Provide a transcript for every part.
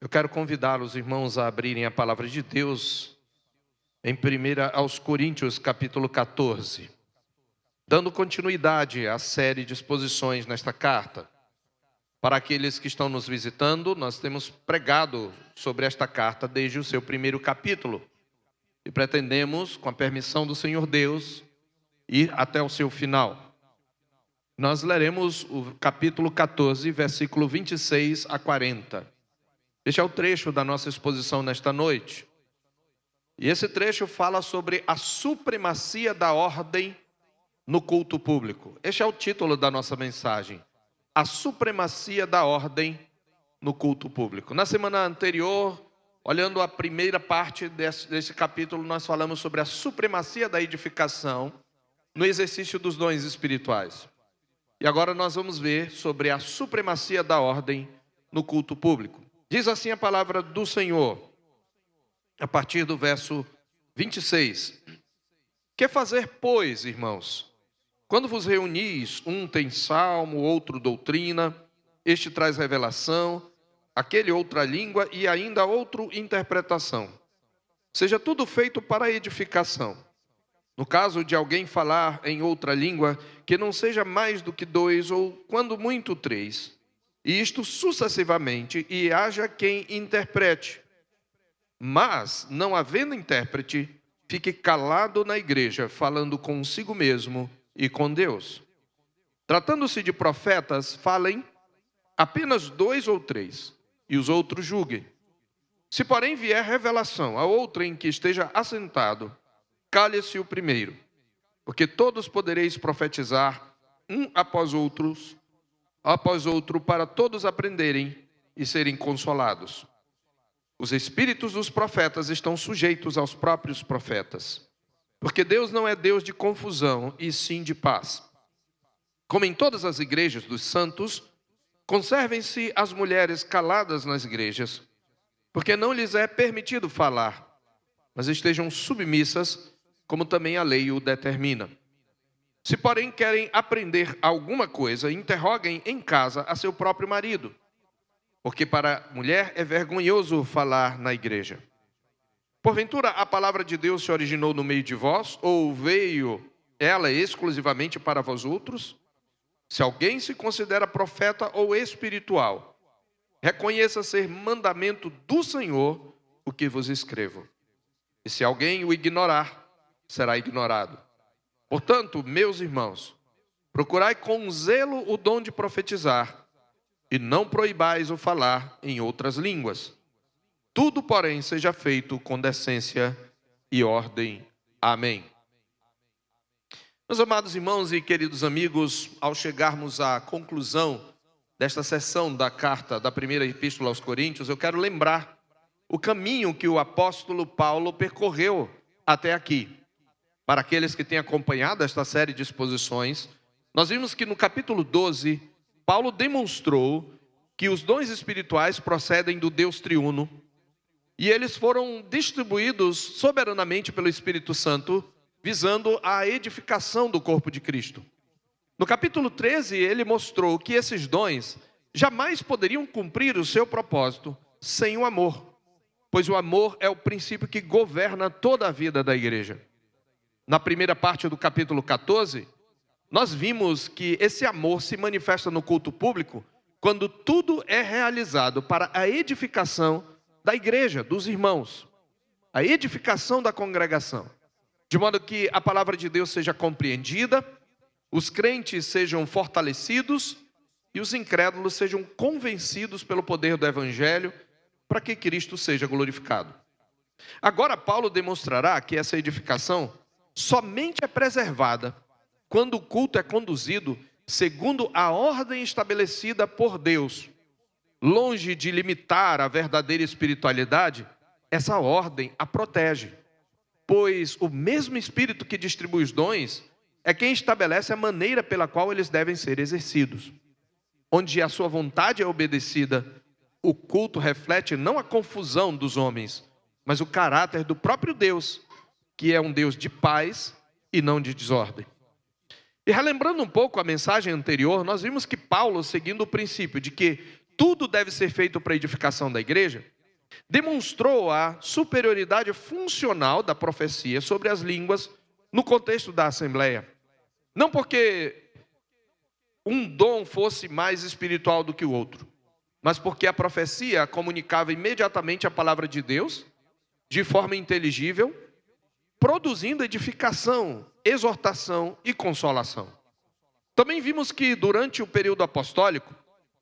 Eu quero convidar os irmãos a abrirem a palavra de Deus em 1 aos Coríntios, capítulo 14. Dando continuidade à série de exposições nesta carta. Para aqueles que estão nos visitando, nós temos pregado sobre esta carta desde o seu primeiro capítulo. E pretendemos, com a permissão do Senhor Deus, ir até o seu final. Nós leremos o capítulo 14, versículo 26 a 40. Este é o trecho da nossa exposição nesta noite. E esse trecho fala sobre a supremacia da ordem no culto público. Este é o título da nossa mensagem. A supremacia da ordem no culto público. Na semana anterior, olhando a primeira parte desse capítulo, nós falamos sobre a supremacia da edificação no exercício dos dons espirituais. E agora nós vamos ver sobre a supremacia da ordem no culto público. Diz assim a palavra do Senhor, a partir do verso 26. Que fazer, pois, irmãos? Quando vos reunis, um tem salmo, outro doutrina, este traz revelação, aquele outra língua e ainda outro interpretação. Seja tudo feito para a edificação. No caso de alguém falar em outra língua, que não seja mais do que 2 ou, quando muito, 3. E isto sucessivamente, e haja quem interprete. Mas, não havendo intérprete, fique calado na igreja, falando consigo mesmo e com Deus. Tratando-se de profetas, falem apenas 2 ou 3, e os outros julguem. Se porém vier revelação a outrem que esteja assentado, cale-se o primeiro, porque todos podereis profetizar, um após outro, para todos aprenderem e serem consolados. Os espíritos dos profetas estão sujeitos aos próprios profetas, porque Deus não é Deus de confusão, e sim de paz. Como em todas as igrejas dos santos, conservem-se as mulheres caladas nas igrejas, porque não lhes é permitido falar, mas estejam submissas, como também a lei o determina. Se, porém, querem aprender alguma coisa, interroguem em casa a seu próprio marido, porque para a mulher é vergonhoso falar na igreja. Porventura, a palavra de Deus se originou no meio de vós, ou veio ela exclusivamente para vós outros? Se alguém se considera profeta ou espiritual, reconheça ser mandamento do Senhor o que vos escrevo. E se alguém o ignorar, será ignorado. Portanto, meus irmãos, procurai com zelo o dom de profetizar, e não proibais o falar em outras línguas. Tudo, porém, seja feito com decência e ordem. Amém. Meus amados irmãos e queridos amigos, ao chegarmos à conclusão desta sessão da carta, da primeira epístola aos Coríntios, eu quero lembrar o caminho que o apóstolo Paulo percorreu até aqui. Para aqueles que têm acompanhado esta série de exposições, nós vimos que no capítulo 12, Paulo demonstrou que os dons espirituais procedem do Deus triuno e eles foram distribuídos soberanamente pelo Espírito Santo, visando a edificação do corpo de Cristo. No capítulo 13, ele mostrou que esses dons jamais poderiam cumprir o seu propósito sem o amor, pois o amor é o princípio que governa toda a vida da igreja. Na primeira parte do capítulo 14, nós vimos que esse amor se manifesta no culto público quando tudo é realizado para a edificação da igreja, dos irmãos, a edificação da congregação, de modo que a palavra de Deus seja compreendida, os crentes sejam fortalecidos e os incrédulos sejam convencidos pelo poder do Evangelho para que Cristo seja glorificado. Agora Paulo demonstrará que essa edificação somente é preservada quando o culto é conduzido segundo a ordem estabelecida por Deus. Longe de limitar a verdadeira espiritualidade, essa ordem a protege, pois o mesmo Espírito que distribui os dons é quem estabelece a maneira pela qual eles devem ser exercidos. Onde a sua vontade é obedecida, o culto reflete não a confusão dos homens, mas o caráter do próprio Deus, que é um Deus de paz e não de desordem. E relembrando um pouco a mensagem anterior, nós vimos que Paulo, seguindo o princípio de que tudo deve ser feito para a edificação da igreja, demonstrou a superioridade funcional da profecia sobre as línguas no contexto da Assembleia. Não porque um dom fosse mais espiritual do que o outro, mas porque a profecia comunicava imediatamente a palavra de Deus, de forma inteligível, produzindo edificação, exortação e consolação. Também vimos que durante o período apostólico,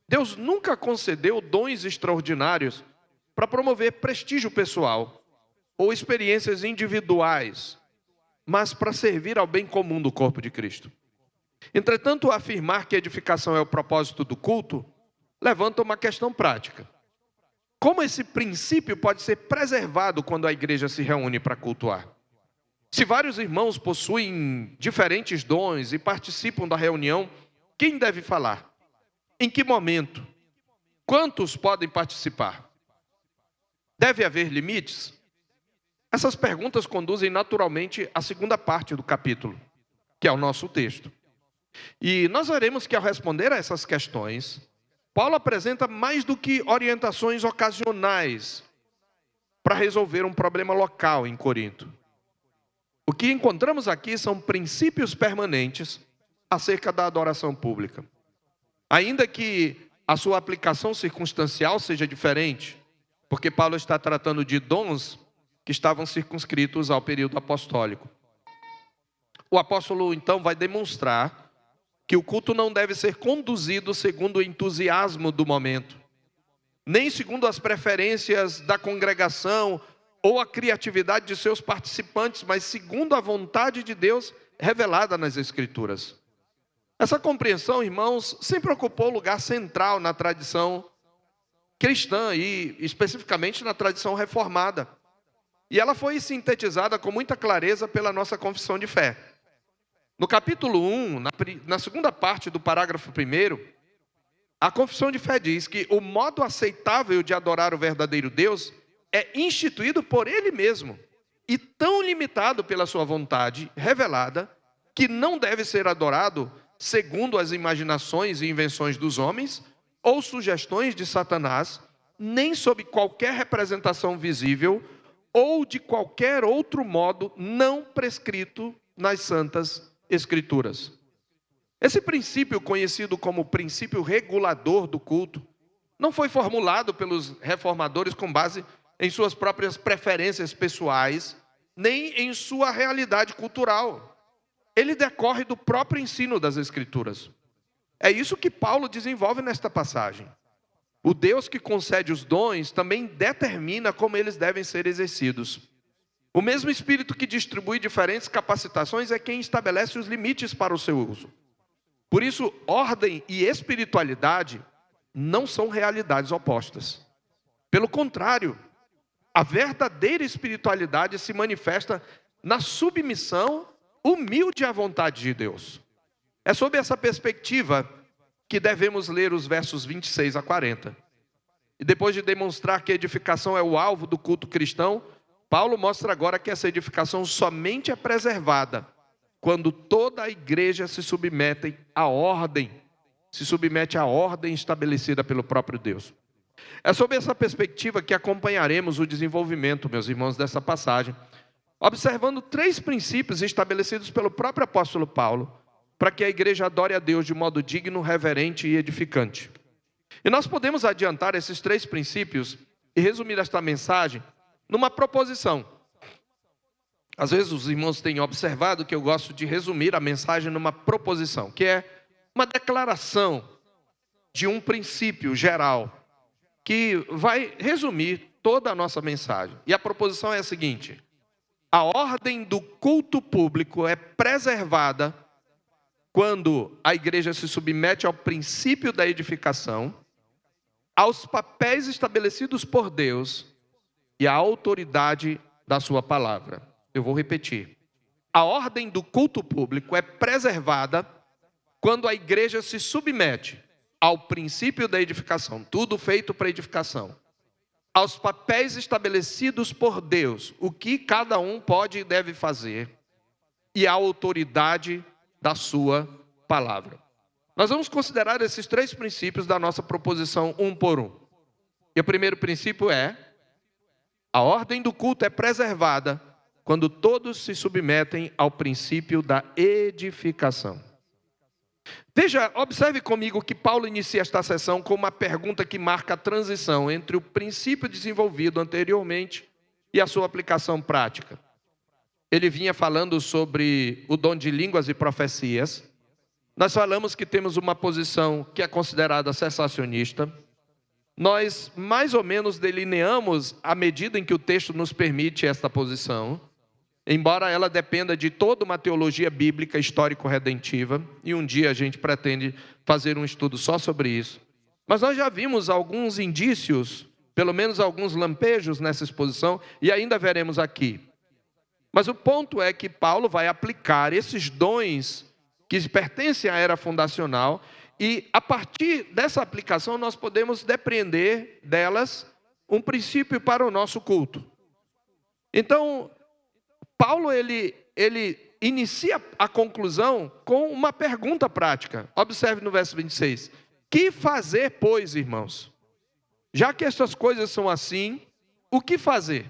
Deus nunca concedeu dons extraordinários para promover prestígio pessoal ou experiências individuais, mas para servir ao bem comum do corpo de Cristo. Entretanto, afirmar que a edificação é o propósito do culto levanta uma questão prática. Como esse princípio pode ser preservado quando a igreja se reúne para cultuar? Se vários irmãos possuem diferentes dons e participam da reunião, quem deve falar? Em que momento? Quantos podem participar? Deve haver limites? Essas perguntas conduzem naturalmente à segunda parte do capítulo, que é o nosso texto. E nós veremos que ao responder a essas questões, Paulo apresenta mais do que orientações ocasionais para resolver um problema local em Corinto. O que encontramos aqui são princípios permanentes acerca da adoração pública. Ainda que a sua aplicação circunstancial seja diferente, porque Paulo está tratando de dons que estavam circunscritos ao período apostólico. O apóstolo então vai demonstrar que o culto não deve ser conduzido segundo o entusiasmo do momento, nem segundo as preferências da congregação ou a criatividade de seus participantes, mas segundo a vontade de Deus revelada nas Escrituras. Essa compreensão, irmãos, sempre ocupou lugar central na tradição cristã e especificamente na tradição reformada. E ela foi sintetizada com muita clareza pela nossa confissão de fé. No capítulo 1, na segunda parte do parágrafo 1, a confissão de fé diz que o modo aceitável de adorar o verdadeiro Deus é instituído por Ele mesmo e tão limitado pela sua vontade revelada que não deve ser adorado segundo as imaginações e invenções dos homens ou sugestões de Satanás, nem sob qualquer representação visível ou de qualquer outro modo não prescrito nas santas Escrituras. Esse princípio, conhecido como princípio regulador do culto, não foi formulado pelos reformadores com base em suas próprias preferências pessoais, nem em sua realidade cultural. Ele decorre do próprio ensino das Escrituras. É isso que Paulo desenvolve nesta passagem. O Deus que concede os dons também determina como eles devem ser exercidos. O mesmo Espírito que distribui diferentes capacitações é quem estabelece os limites para o seu uso. Por isso, ordem e espiritualidade não são realidades opostas. Pelo contrário, a verdadeira espiritualidade se manifesta na submissão humilde à vontade de Deus. É sob essa perspectiva que devemos ler os versos 26 a 40. E depois de demonstrar que a edificação é o alvo do culto cristão, Paulo mostra agora que essa edificação somente é preservada quando toda a igreja se submete à ordem estabelecida pelo próprio Deus. É sob essa perspectiva que acompanharemos o desenvolvimento, meus irmãos, dessa passagem, observando 3 princípios estabelecidos pelo próprio apóstolo Paulo, para que a igreja adore a Deus de modo digno, reverente e edificante. E nós podemos adiantar esses 3 princípios e resumir esta mensagem numa proposição. Às vezes os irmãos têm observado que eu gosto de resumir a mensagem numa proposição, que é uma declaração de um princípio geral, que vai resumir toda a nossa mensagem. E a proposição é a seguinte: a ordem do culto público é preservada quando a igreja se submete ao princípio da edificação, aos papéis estabelecidos por Deus e à autoridade da sua palavra. Eu vou repetir. A ordem do culto público é preservada quando a igreja se submete ao princípio da edificação, tudo feito para edificação, aos papéis estabelecidos por Deus, o que cada um pode e deve fazer, e à autoridade da sua palavra. Nós vamos considerar esses 3 princípios da nossa proposição um por um. E o primeiro princípio é: A ordem do culto é preservada quando todos se submetem ao princípio da edificação. Veja, observe comigo que Paulo inicia esta sessão com uma pergunta que marca a transição entre o princípio desenvolvido anteriormente e a sua aplicação prática. Ele vinha falando sobre o dom de línguas e profecias. Nós falamos que temos uma posição que é considerada cessacionista. Nós mais ou menos delineamos à medida em que o texto nos permite esta posição, embora ela dependa de toda uma teologia bíblica histórico-redentiva, e um dia a gente pretende fazer um estudo só sobre isso. Mas nós já vimos alguns indícios, pelo menos alguns lampejos nessa exposição, e ainda veremos aqui. Mas o ponto é que Paulo vai aplicar esses dons que pertencem à era fundacional, e a partir dessa aplicação nós podemos depreender delas um princípio para o nosso culto. Então, Paulo ele inicia a conclusão com uma pergunta prática. Observe no verso 26. Que fazer, pois, irmãos? Já que estas coisas são assim, o que fazer?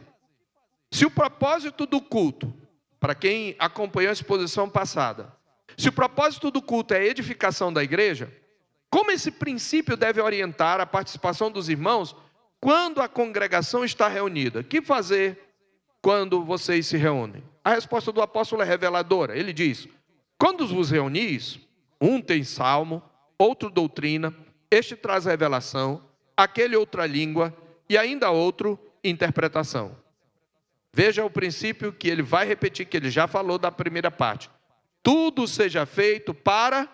Se o propósito do culto, para quem acompanhou a exposição passada, se o propósito do culto é a edificação da igreja, como esse princípio deve orientar a participação dos irmãos quando a congregação está reunida? O que fazer quando vocês se reúnem? A resposta do apóstolo é reveladora. Ele diz: quando vos reunis, um tem salmo, outro doutrina, este traz revelação, aquele outra língua e ainda outro interpretação. Veja o princípio que ele vai repetir, que ele já falou da primeira parte. Tudo seja feito para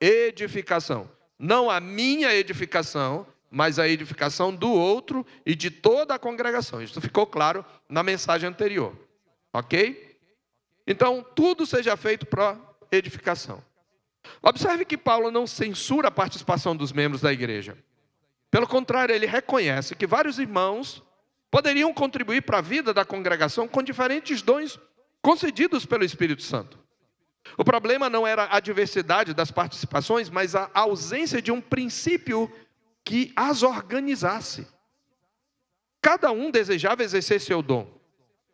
edificação. Não a minha edificação, mas a edificação do outro e de toda a congregação. Isso ficou claro na mensagem anterior. Ok? Então, tudo seja feito para edificação. Observe que Paulo não censura a participação dos membros da igreja. Pelo contrário, ele reconhece que vários irmãos poderiam contribuir para a vida da congregação com diferentes dons concedidos pelo Espírito Santo. O problema não era a diversidade das participações, mas a ausência de um princípio que as organizasse. Cada um desejava exercer seu dom,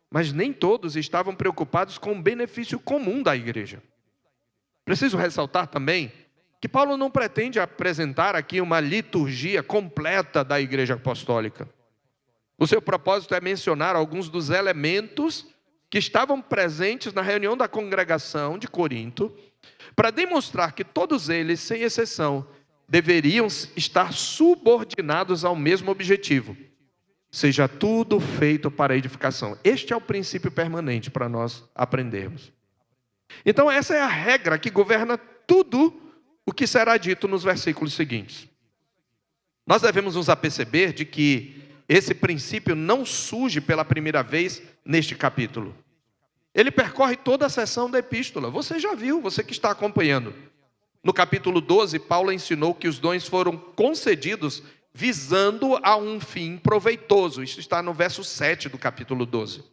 mas nem todos estavam preocupados com o benefício comum da igreja. Preciso ressaltar também que Paulo não pretende apresentar aqui uma liturgia completa da igreja apostólica. O seu propósito é mencionar alguns dos elementos que estavam presentes na reunião da congregação de Corinto, para demonstrar que todos eles, sem exceção, deveriam estar subordinados ao mesmo objetivo. Seja tudo feito para a edificação. Este é o princípio permanente para nós aprendermos. Então essa é a regra que governa tudo o que será dito nos versículos seguintes. Nós devemos nos aperceber de que esse princípio não surge pela primeira vez neste capítulo. Ele percorre toda a seção da epístola. Você já viu, você que está acompanhando. No capítulo 12, Paulo ensinou que os dons foram concedidos visando a um fim proveitoso. Isso está no verso 7 do capítulo 12.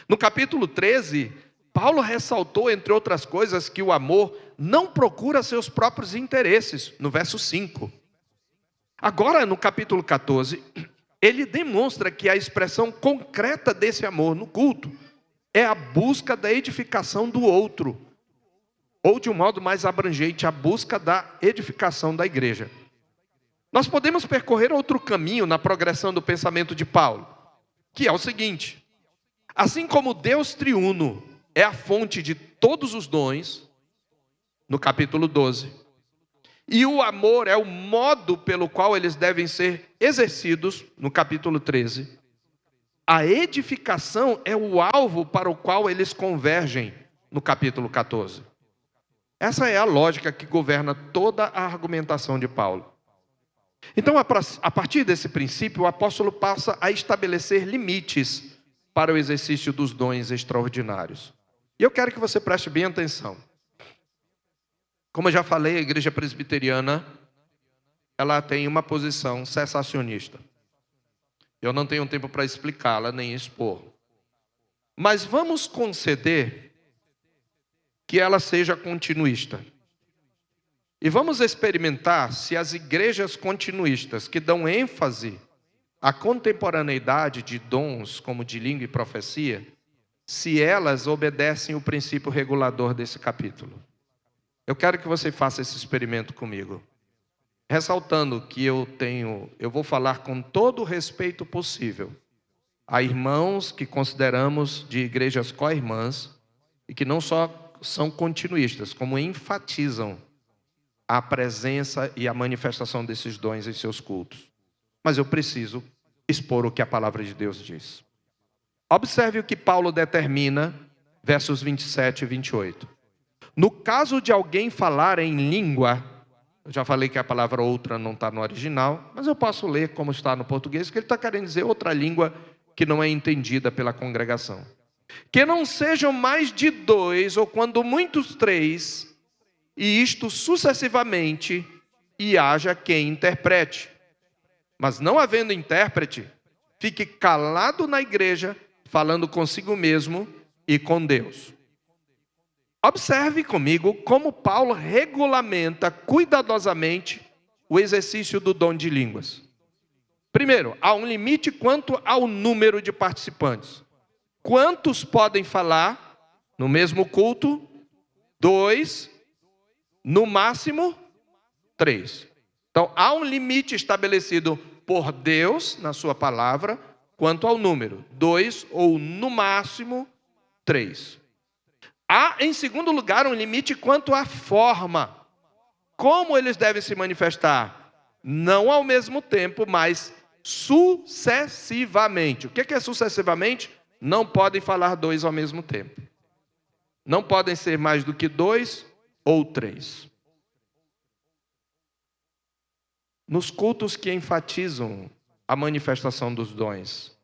No capítulo 13, Paulo ressaltou, entre outras coisas, que o amor não procura seus próprios interesses, no verso 5. Agora, no capítulo 14, ele demonstra que a expressão concreta desse amor no culto é a busca da edificação do outro, ou de um modo mais abrangente, a busca da edificação da igreja. Nós podemos percorrer outro caminho na progressão do pensamento de Paulo, que é o seguinte: assim como Deus triuno é a fonte de todos os dons, no capítulo 12, e o amor é o modo pelo qual eles devem ser exercidos, no capítulo 13, a edificação é o alvo para o qual eles convergem, no capítulo 14. Essa é a lógica que governa toda a argumentação de Paulo. Então, a partir desse princípio, o apóstolo passa a estabelecer limites para o exercício dos dons extraordinários. E eu quero que você preste bem atenção. Como eu já falei, a igreja presbiteriana, ela tem uma posição cessacionista. Eu não tenho tempo para explicá-la nem expor. Mas vamos conceder que ela seja continuista. E vamos experimentar se as igrejas continuistas, que dão ênfase a contemporaneidade de dons, como de língua e profecia, se elas obedecem o princípio regulador desse capítulo. Eu quero que você faça esse experimento comigo. Ressaltando que eu vou falar com todo o respeito possível a irmãos que consideramos de igrejas co-irmãs e que não só são continuistas, como enfatizam a presença e a manifestação desses dons em seus cultos. Mas eu preciso expor o que a palavra de Deus diz. Observe o que Paulo determina, versos 27 e 28. No caso de alguém falar em língua, eu já falei que a palavra outra não está no original, mas eu posso ler como está no português, que ele está querendo dizer outra língua que não é entendida pela congregação. Que não sejam mais de 2, ou quando muitos 3, e isto sucessivamente, e haja quem interprete. Mas não havendo intérprete, fique calado na igreja, falando consigo mesmo e com Deus. Observe comigo como Paulo regulamenta cuidadosamente o exercício do dom de línguas. Primeiro, há um limite quanto ao número de participantes. Quantos podem falar no mesmo culto? 2, no máximo 3. Então, há um limite estabelecido por Deus, na sua palavra, quanto ao número. 2 ou, no máximo, 3. Há, em segundo lugar, um limite quanto à forma. Como eles devem se manifestar? Não ao mesmo tempo, mas sucessivamente. O que é sucessivamente? Não podem falar 2 ao mesmo tempo. Não podem ser mais do que 2 ou 3. Nos cultos que enfatizam a manifestação dos dons,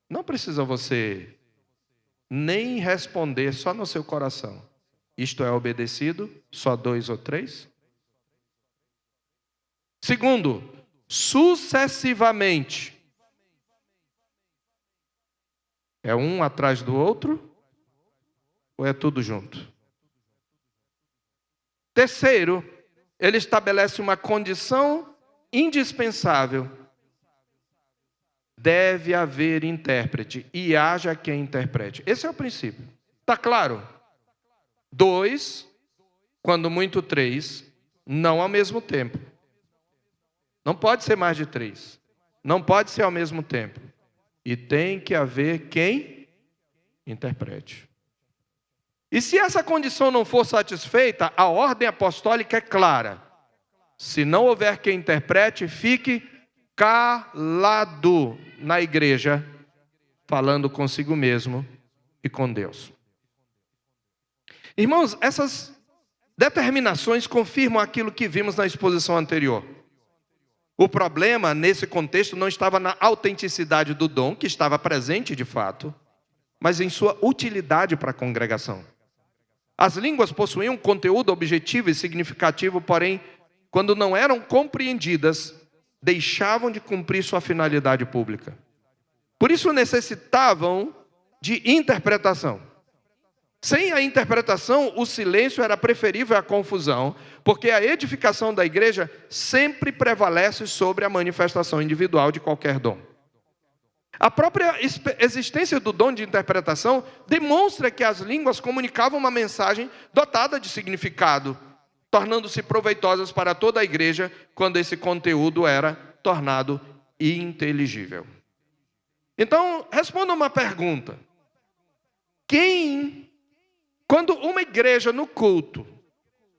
não precisa você nem responder só no seu coração. Isto é obedecido? Só 2 ou 3? Segundo, sucessivamente. É um atrás do outro? Ou é tudo junto? Terceiro, ele estabelece uma condição indispensável. Deve haver intérprete e haja quem interprete. Esse é o princípio. Está claro? 2, quando muito 3, não ao mesmo tempo. Não pode ser mais de 3. Não pode ser ao mesmo tempo. E tem que haver quem interprete. E se essa condição não for satisfeita, a ordem apostólica é clara. Se não houver quem interprete, fique calado na igreja, falando consigo mesmo e com Deus. Irmãos, essas determinações confirmam aquilo que vimos na exposição anterior. O problema, nesse contexto, não estava na autenticidade do dom, que estava presente de fato, mas em sua utilidade para a congregação. As línguas possuíam um conteúdo objetivo e significativo, porém, quando não eram compreendidas, deixavam de cumprir sua finalidade pública. Por isso necessitavam de interpretação. Sem a interpretação, o silêncio era preferível à confusão, porque a edificação da igreja sempre prevalece sobre a manifestação individual de qualquer dom. A própria existência do dom de interpretação demonstra que as línguas comunicavam uma mensagem dotada de significado, tornando-se proveitosas para toda a igreja quando esse conteúdo era tornado inteligível. Então, responda uma pergunta. Quando uma igreja no culto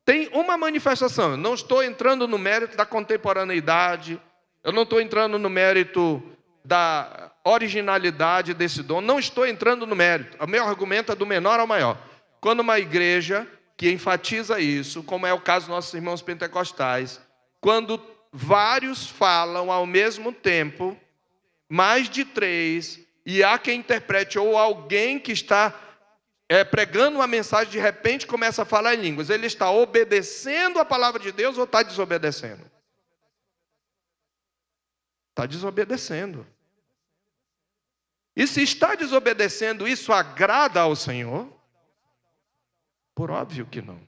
tem uma manifestação, eu não estou entrando no mérito da contemporaneidade, eu não estou entrando no mérito da originalidade desse dom, não estou entrando no mérito. O meu argumento é do menor ao maior. Quando uma igreja que enfatiza isso, como é o caso dos nossos irmãos pentecostais, quando vários falam ao mesmo tempo, mais de 3, e há quem interprete, ou alguém que está pregando uma mensagem, de repente começa a falar em línguas, ele está obedecendo a palavra de Deus ou está desobedecendo? Está desobedecendo. E se está desobedecendo, isso agrada ao Senhor? Por óbvio que não.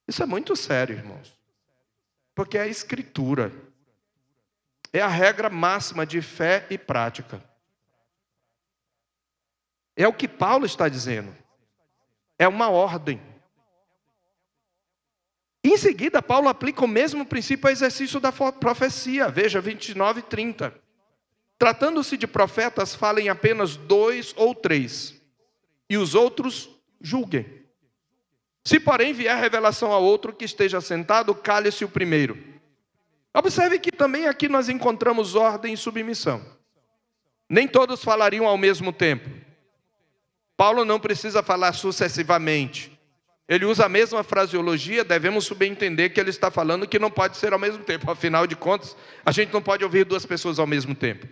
Isso é muito sério, irmãos. Porque é a Escritura. é a regra máxima de fé e prática. É o que Paulo está dizendo. É uma ordem. Em seguida, Paulo aplica o mesmo princípio ao exercício da profecia. Veja, 29 e 30. Tratando-se de profetas, falem apenas 2 ou 3, e os outros julguem. Se, porém, vier revelação a outro que esteja sentado, cale-se o primeiro. Observe que também aqui nós encontramos ordem e submissão. Nem todos falariam ao mesmo tempo. Paulo não precisa falar sucessivamente. Ele usa a mesma fraseologia, devemos subentender que ele está falando que não pode ser ao mesmo tempo. Afinal de contas, a gente não pode ouvir duas pessoas ao mesmo tempo.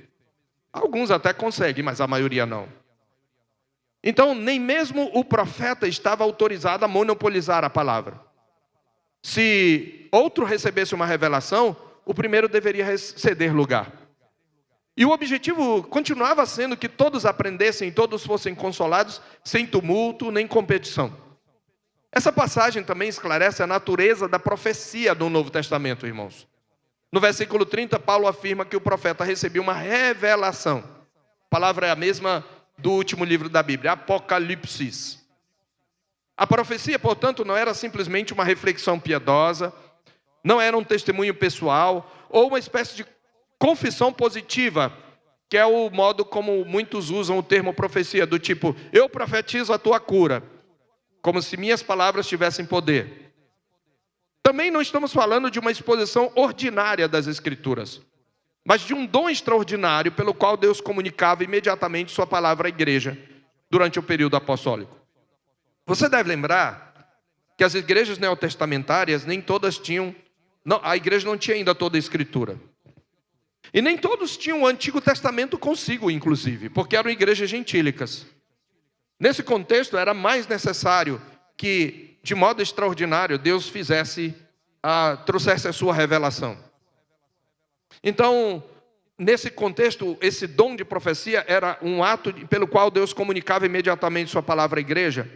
Alguns até conseguem, mas a maioria não. Então, nem mesmo o profeta estava autorizado a monopolizar a palavra. Se outro recebesse uma revelação, o primeiro deveria ceder lugar. E o objetivo continuava sendo que todos aprendessem e todos fossem consolados, sem tumulto nem competição. Essa passagem também esclarece a natureza da profecia do Novo Testamento, irmãos. No versículo 30, Paulo afirma que o profeta recebeu uma revelação. A palavra é a mesma do último livro da Bíblia, Apocalipse. A profecia, portanto, não era simplesmente uma reflexão piedosa, não era um testemunho pessoal, ou uma espécie de confissão positiva, que é o modo como muitos usam o termo profecia, do tipo, eu profetizo a tua cura, como se minhas palavras tivessem poder. Também não estamos falando de uma exposição ordinária das Escrituras, mas de um dom extraordinário pelo qual Deus comunicava imediatamente sua palavra à igreja durante o período apostólico. Você deve lembrar que as igrejas neotestamentárias nem todas tinham, a igreja não tinha ainda toda a Escritura. E nem todos tinham o Antigo Testamento consigo, inclusive, porque eram igrejas gentílicas. Nesse contexto, era mais necessário que, de modo extraordinário, Deus trouxesse a sua revelação. Então, nesse contexto, esse dom de profecia era um ato pelo qual Deus comunicava imediatamente sua palavra à igreja.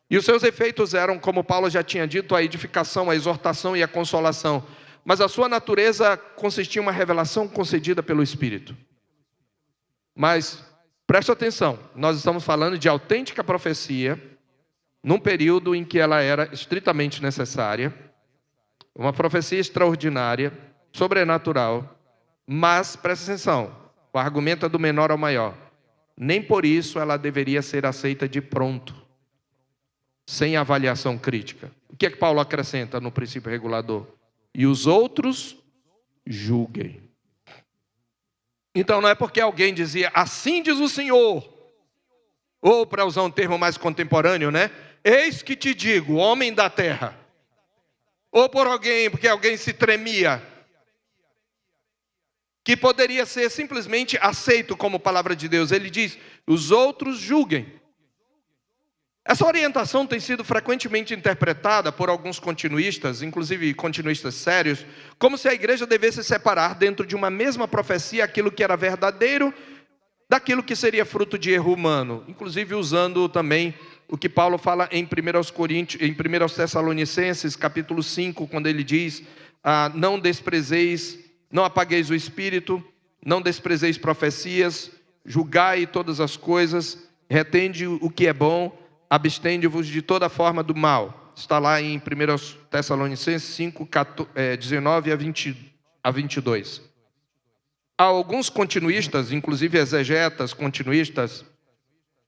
E os seus efeitos eram, como Paulo já tinha dito, a edificação, a exortação e a consolação. Mas a sua natureza consistia em uma revelação concedida pelo Espírito. Mas preste atenção, nós estamos falando de autêntica profecia, num período em que ela era estritamente necessária, uma profecia extraordinária, sobrenatural, mas, preste atenção, o argumento é do menor ao maior. Nem por isso ela deveria ser aceita de pronto, sem avaliação crítica. O que é que Paulo acrescenta no princípio regulador? E os outros julguem. Então não é porque alguém dizia, assim diz o Senhor, ou para usar um termo mais contemporâneo, né? Eis que te digo, homem da terra. Ou porque alguém se tremia, que poderia ser simplesmente aceito como palavra de Deus. Ele diz, os outros julguem. Essa orientação tem sido frequentemente interpretada por alguns continuistas, inclusive continuistas sérios, como se a igreja devesse separar dentro de uma mesma profecia aquilo que era verdadeiro daquilo que seria fruto de erro humano, inclusive usando também o que Paulo fala em 1 Tessalonicenses, capítulo 5, quando ele diz, não desprezeis, não apagueis o espírito, não desprezeis profecias, julgai todas as coisas, retende o que é bom, abstende-vos de toda forma do mal. Está lá em 1 Tessalonicenses 5, 19 a 22. Há alguns continuistas, inclusive exegetas continuistas,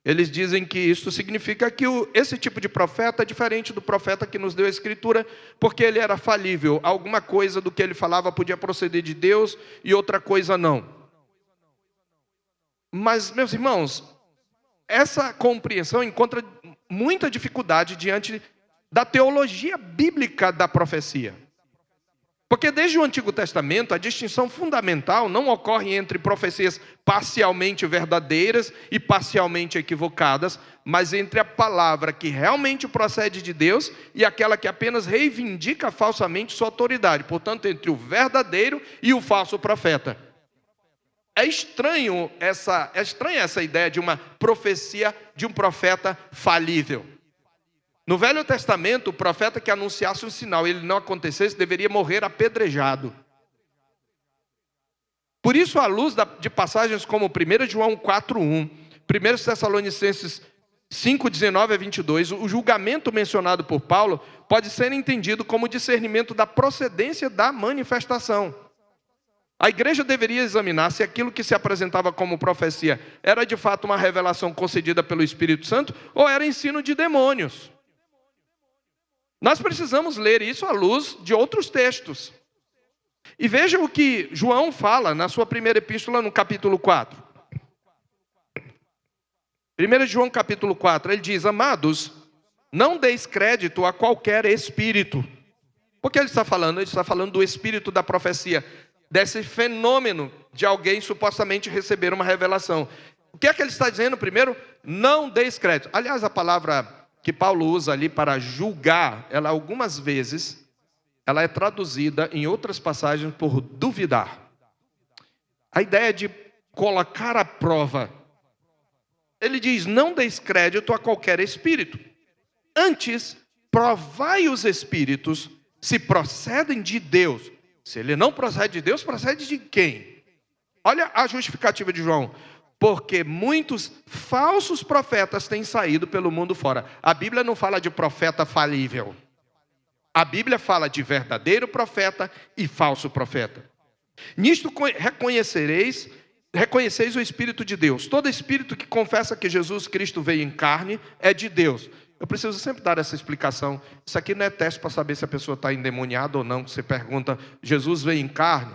eles dizem que isso significa que esse tipo de profeta é diferente do profeta que nos deu a Escritura, porque ele era falível. Alguma coisa do que ele falava podia proceder de Deus e outra coisa não. Mas, meus irmãos, essa compreensão encontra muita dificuldade diante da teologia bíblica da profecia. Porque desde o Antigo Testamento, a distinção fundamental não ocorre entre profecias parcialmente verdadeiras e parcialmente equivocadas, mas entre a palavra que realmente procede de Deus e aquela que apenas reivindica falsamente sua autoridade. Portanto, entre o verdadeiro e o falso profeta. É estranha essa ideia de uma profecia de um profeta falível. No Velho Testamento, o profeta que anunciasse um sinal e ele não acontecesse, deveria morrer apedrejado. Por isso, à luz de passagens como 1 João 4:1, 1 Tessalonicenses 5:19-22, o julgamento mencionado por Paulo pode ser entendido como discernimento da procedência da manifestação. A igreja deveria examinar se aquilo que se apresentava como profecia era de fato uma revelação concedida pelo Espírito Santo ou era ensino de demônios. Nós precisamos ler isso à luz de outros textos. E veja o que João fala na sua primeira epístola, no capítulo 4. 1 João capítulo 4, ele diz: amados, não deis crédito a qualquer espírito. Por que ele está falando? Ele está falando do espírito da profecia, desse fenômeno de alguém supostamente receber uma revelação. O que é que ele está dizendo? Primeiro, não deis crédito. Aliás, a palavra que Paulo usa ali para julgar, ela algumas vezes, ela é traduzida em outras passagens por duvidar. A ideia de colocar à prova. Ele diz: não deis crédito a qualquer espírito. Antes, provai os espíritos se procedem de Deus. Se ele não procede de Deus, procede de quem? Olha a justificativa de João. Porque muitos falsos profetas têm saído pelo mundo fora. A Bíblia não fala de profeta falível. A Bíblia fala de verdadeiro profeta e falso profeta. Nisto reconheceis o Espírito de Deus. Todo espírito que confessa que Jesus Cristo veio em carne é de Deus. Eu preciso sempre dar essa explicação. Isso aqui não é teste para saber se a pessoa está endemoniada ou não. Você pergunta: Jesus veio em carne?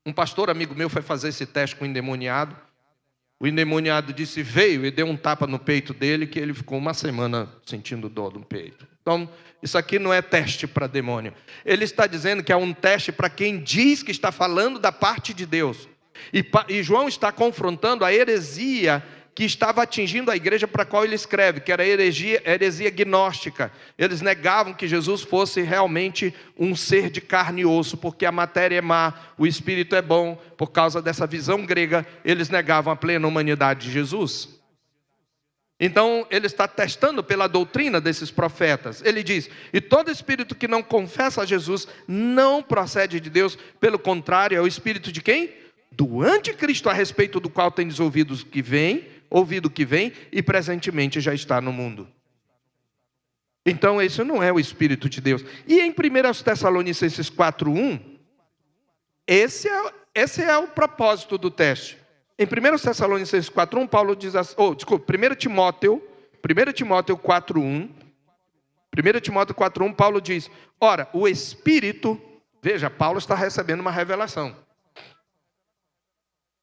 Um pastor amigo meu foi fazer esse teste com o endemoniado. O endemoniado disse veio e deu um tapa no peito dele, que ele ficou uma semana sentindo dor no peito. Então, isso aqui não é teste para demônio. Ele está dizendo que é um teste para quem diz que está falando da parte de Deus. E João está confrontando a heresia que estava atingindo a igreja para a qual ele escreve, que era a heresia gnóstica. Eles negavam que Jesus fosse realmente um ser de carne e osso, porque a matéria é má, o espírito é bom. Por causa dessa visão grega, eles negavam a plena humanidade de Jesus. Então, ele está testando pela doutrina desses profetas. Ele diz: e todo espírito que não confessa a Jesus não procede de Deus, pelo contrário, é o espírito de quem? Do anticristo, a respeito do qual tendes ouvido que vem e presentemente já está no mundo. Então, esse não é o Espírito de Deus. E em 1 Tessalonicenses 4:1, esse é o propósito do teste. Em 1 Tessalonicenses 4:1, Paulo diz assim, 1 Timóteo 4:1, 1 Timóteo 4:1, Paulo diz: ora, o Espírito, veja, Paulo está recebendo uma revelação.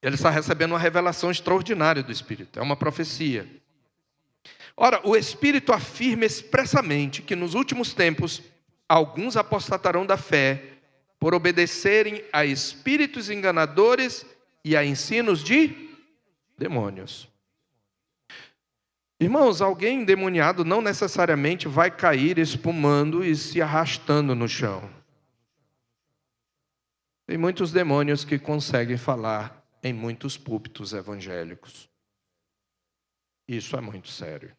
Ele está recebendo uma revelação extraordinária do Espírito, é uma profecia. Ora, o Espírito afirma expressamente que nos últimos tempos, alguns apostatarão da fé, por obedecerem a espíritos enganadores e a ensinos de demônios. Irmãos, alguém endemoniado não necessariamente vai cair espumando e se arrastando no chão. Tem muitos demônios que conseguem falar em muitos púlpitos evangélicos. Isso é muito sério.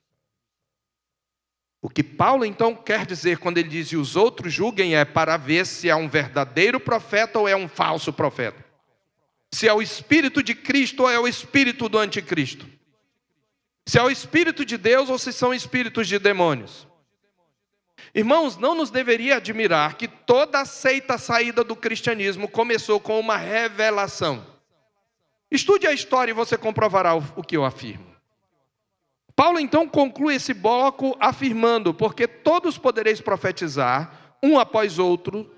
O que Paulo então quer dizer quando ele diz: e os outros julguem, é para ver se é um verdadeiro profeta ou é um falso profeta. Se é o Espírito de Cristo ou é o Espírito do anticristo. Se é o Espírito de Deus ou se são espíritos de demônios. Irmãos, não nos deveria admirar que toda a seita saída do cristianismo começou com uma revelação. Estude a história e você comprovará o que eu afirmo. Paulo então conclui esse bloco afirmando: porque todos podereis profetizar, um após outro,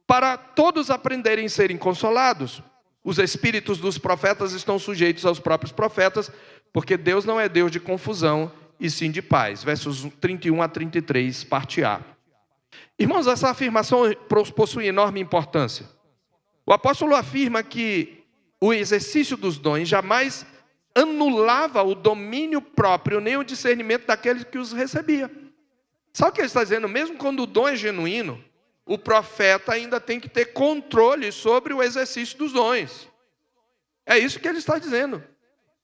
para todos aprenderem e serem consolados. Os espíritos dos profetas estão sujeitos aos próprios profetas, porque Deus não é Deus de confusão, e sim de paz. Versos 31-33, parte A. Irmãos, essa afirmação possui enorme importância. O apóstolo afirma que o exercício dos dons jamais anulava o domínio próprio, nem o discernimento daquele que os recebia. Sabe o que ele está dizendo? Mesmo quando o dom é genuíno, o profeta ainda tem que ter controle sobre o exercício dos dons. É isso que ele está dizendo.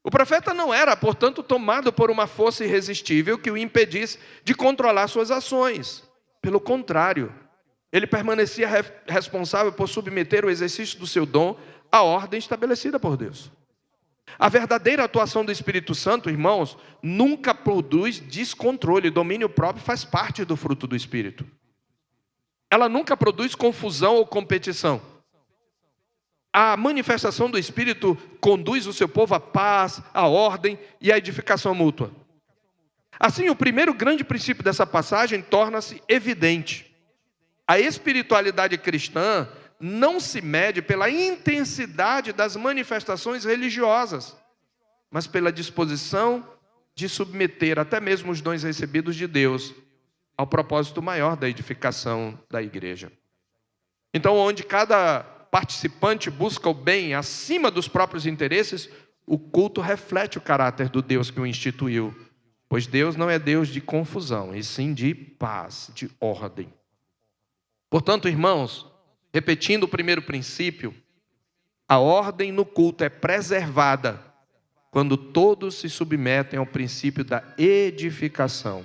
O profeta não era, portanto, tomado por uma força irresistível que o impedisse de controlar suas ações. Pelo contrário, ele permanecia responsável por submeter o exercício do seu dom a ordem estabelecida por Deus. A verdadeira atuação do Espírito Santo, irmãos, nunca produz descontrole. Domínio próprio faz parte do fruto do Espírito. Ela nunca produz confusão ou competição. A manifestação do Espírito conduz o seu povo à paz, à ordem e à edificação mútua. Assim, o primeiro grande princípio dessa passagem torna-se evidente. A espiritualidade cristã não se mede pela intensidade das manifestações religiosas, mas pela disposição de submeter até mesmo os dons recebidos de Deus ao propósito maior da edificação da igreja. Então, onde cada participante busca o bem acima dos próprios interesses, o culto reflete o caráter do Deus que o instituiu, pois Deus não é Deus de confusão, e sim de paz, de ordem. Portanto, irmãos, repetindo o primeiro princípio, a ordem no culto é preservada quando todos se submetem ao princípio da edificação.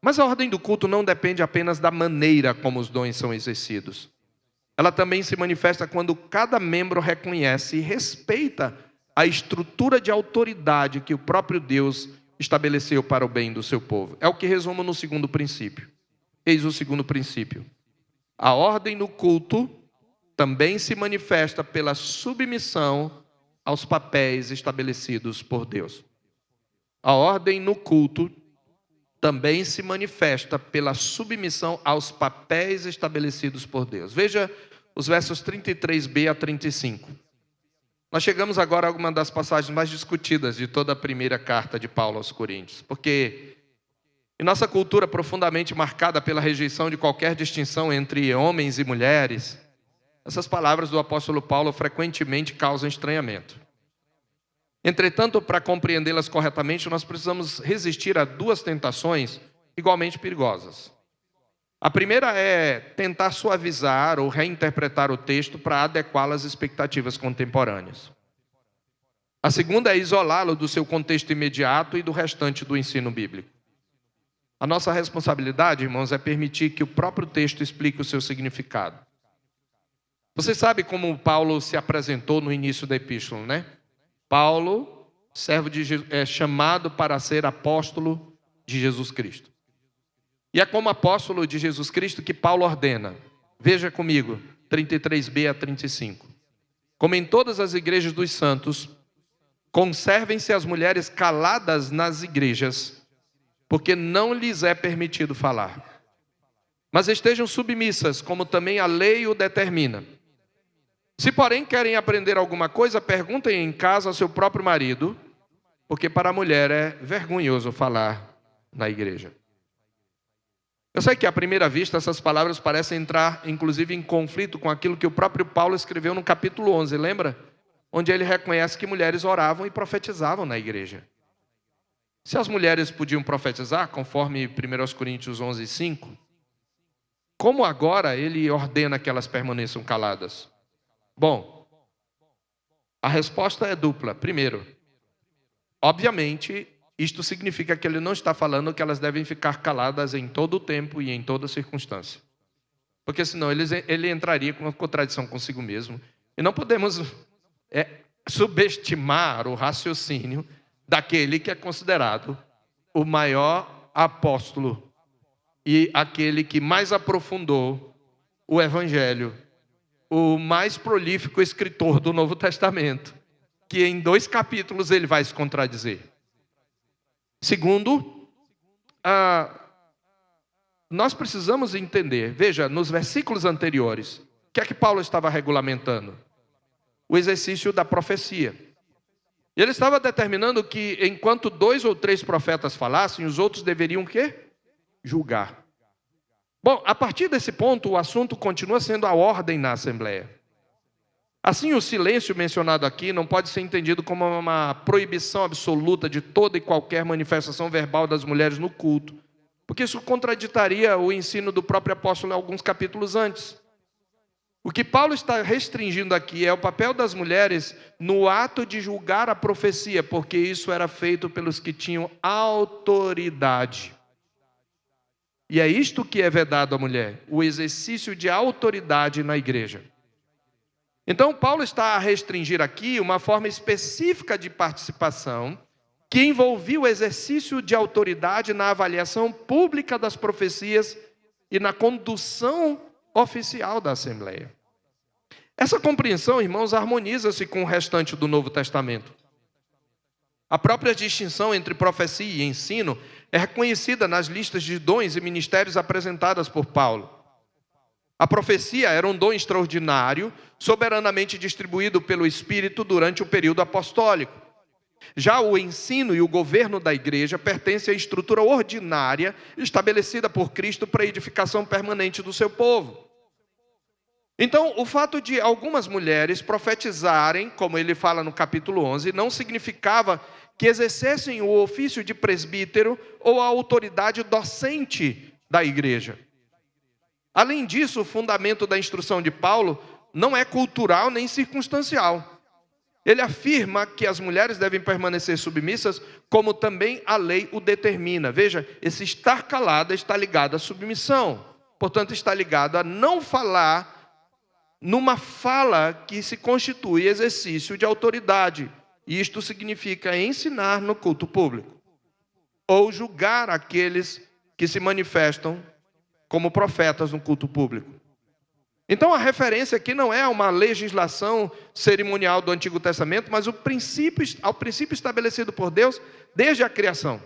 Mas a ordem do culto não depende apenas da maneira como os dons são exercidos. Ela também se manifesta quando cada membro reconhece e respeita a estrutura de autoridade que o próprio Deus estabeleceu para o bem do seu povo. É o que resumo no segundo princípio. Eis o segundo princípio. A ordem no culto também se manifesta pela submissão aos papéis estabelecidos por Deus. A ordem no culto também se manifesta pela submissão aos papéis estabelecidos por Deus. Veja os versos 33b a 35. Nós chegamos agora a uma das passagens mais discutidas de toda a primeira carta de Paulo aos Coríntios, porque em nossa cultura profundamente marcada pela rejeição de qualquer distinção entre homens e mulheres, essas palavras do apóstolo Paulo frequentemente causam estranhamento. Entretanto, para compreendê-las corretamente, nós precisamos resistir a duas tentações igualmente perigosas. A primeira é tentar suavizar ou reinterpretar o texto para adequá-lo às expectativas contemporâneas. A segunda é isolá-lo do seu contexto imediato e do restante do ensino bíblico. A nossa responsabilidade, irmãos, é permitir que o próprio texto explique o seu significado. Você sabe como Paulo se apresentou no início da epístola, né? Paulo, servo de Jesus, é chamado para ser apóstolo de Jesus Cristo. E é como apóstolo de Jesus Cristo que Paulo ordena. Veja comigo, 33b a 35. Como em todas as igrejas dos santos, conservem-se as mulheres caladas nas igrejas, porque não lhes é permitido falar. Mas estejam submissas, como também a lei o determina. Se, porém, querem aprender alguma coisa, perguntem em casa ao seu próprio marido, porque para a mulher é vergonhoso falar na igreja. Eu sei que à primeira vista essas palavras parecem entrar, inclusive, em conflito com aquilo que o próprio Paulo escreveu no capítulo 11, lembra? Onde ele reconhece que mulheres oravam e profetizavam na igreja. Se as mulheres podiam profetizar, conforme 1 Coríntios 11, 5, como agora ele ordena que elas permaneçam caladas? Bom, a resposta é dupla. Primeiro, obviamente, isto significa que ele não está falando que elas devem ficar caladas em todo o tempo e em toda circunstância. Porque senão ele entraria com uma contradição consigo mesmo. E não podemos subestimar o raciocínio daquele que é considerado o maior apóstolo e aquele que mais aprofundou o Evangelho, o mais prolífico escritor do Novo Testamento, que em 2 capítulos ele vai se contradizer. Segundo, nós precisamos entender, veja, nos versículos anteriores, o que é que Paulo estava regulamentando? O exercício da profecia. E ele estava determinando que enquanto 2 ou 3 profetas falassem, os outros deveriam o quê? Julgar. Bom, a partir desse ponto, o assunto continua sendo a ordem na Assembleia. Assim, o silêncio mencionado aqui não pode ser entendido como uma proibição absoluta de toda e qualquer manifestação verbal das mulheres no culto, porque isso contraditaria o ensino do próprio apóstolo em alguns capítulos antes. O que Paulo está restringindo aqui é o papel das mulheres no ato de julgar a profecia, porque isso era feito pelos que tinham autoridade. E é isto que é vedado à mulher, o exercício de autoridade na igreja. Então, Paulo está a restringir aqui uma forma específica de participação que envolvia o exercício de autoridade na avaliação pública das profecias e na condução oficial da Assembleia. Essa compreensão, irmãos, harmoniza-se com o restante do Novo Testamento. A própria distinção entre profecia e ensino é reconhecida nas listas de dons e ministérios apresentadas por Paulo. A profecia era um dom extraordinário, soberanamente distribuído pelo Espírito durante o período apostólico. Já o ensino e o governo da igreja pertencem à estrutura ordinária estabelecida por Cristo para a edificação permanente do seu povo. Então, o fato de algumas mulheres profetizarem, como ele fala no capítulo 11, não significava que exercessem o ofício de presbítero ou a autoridade docente da igreja. Além disso, o fundamento da instrução de Paulo não é cultural nem circunstancial. Ele afirma que as mulheres devem permanecer submissas, como também a lei o determina. Veja, esse estar calada está ligado à submissão. Portanto, está ligado a não falar numa fala que se constitui exercício de autoridade. E isto significa ensinar no culto público, ou julgar aqueles que se manifestam como profetas no culto público. Então a referência aqui não é a uma legislação cerimonial do Antigo Testamento, mas ao princípio estabelecido por Deus desde a criação.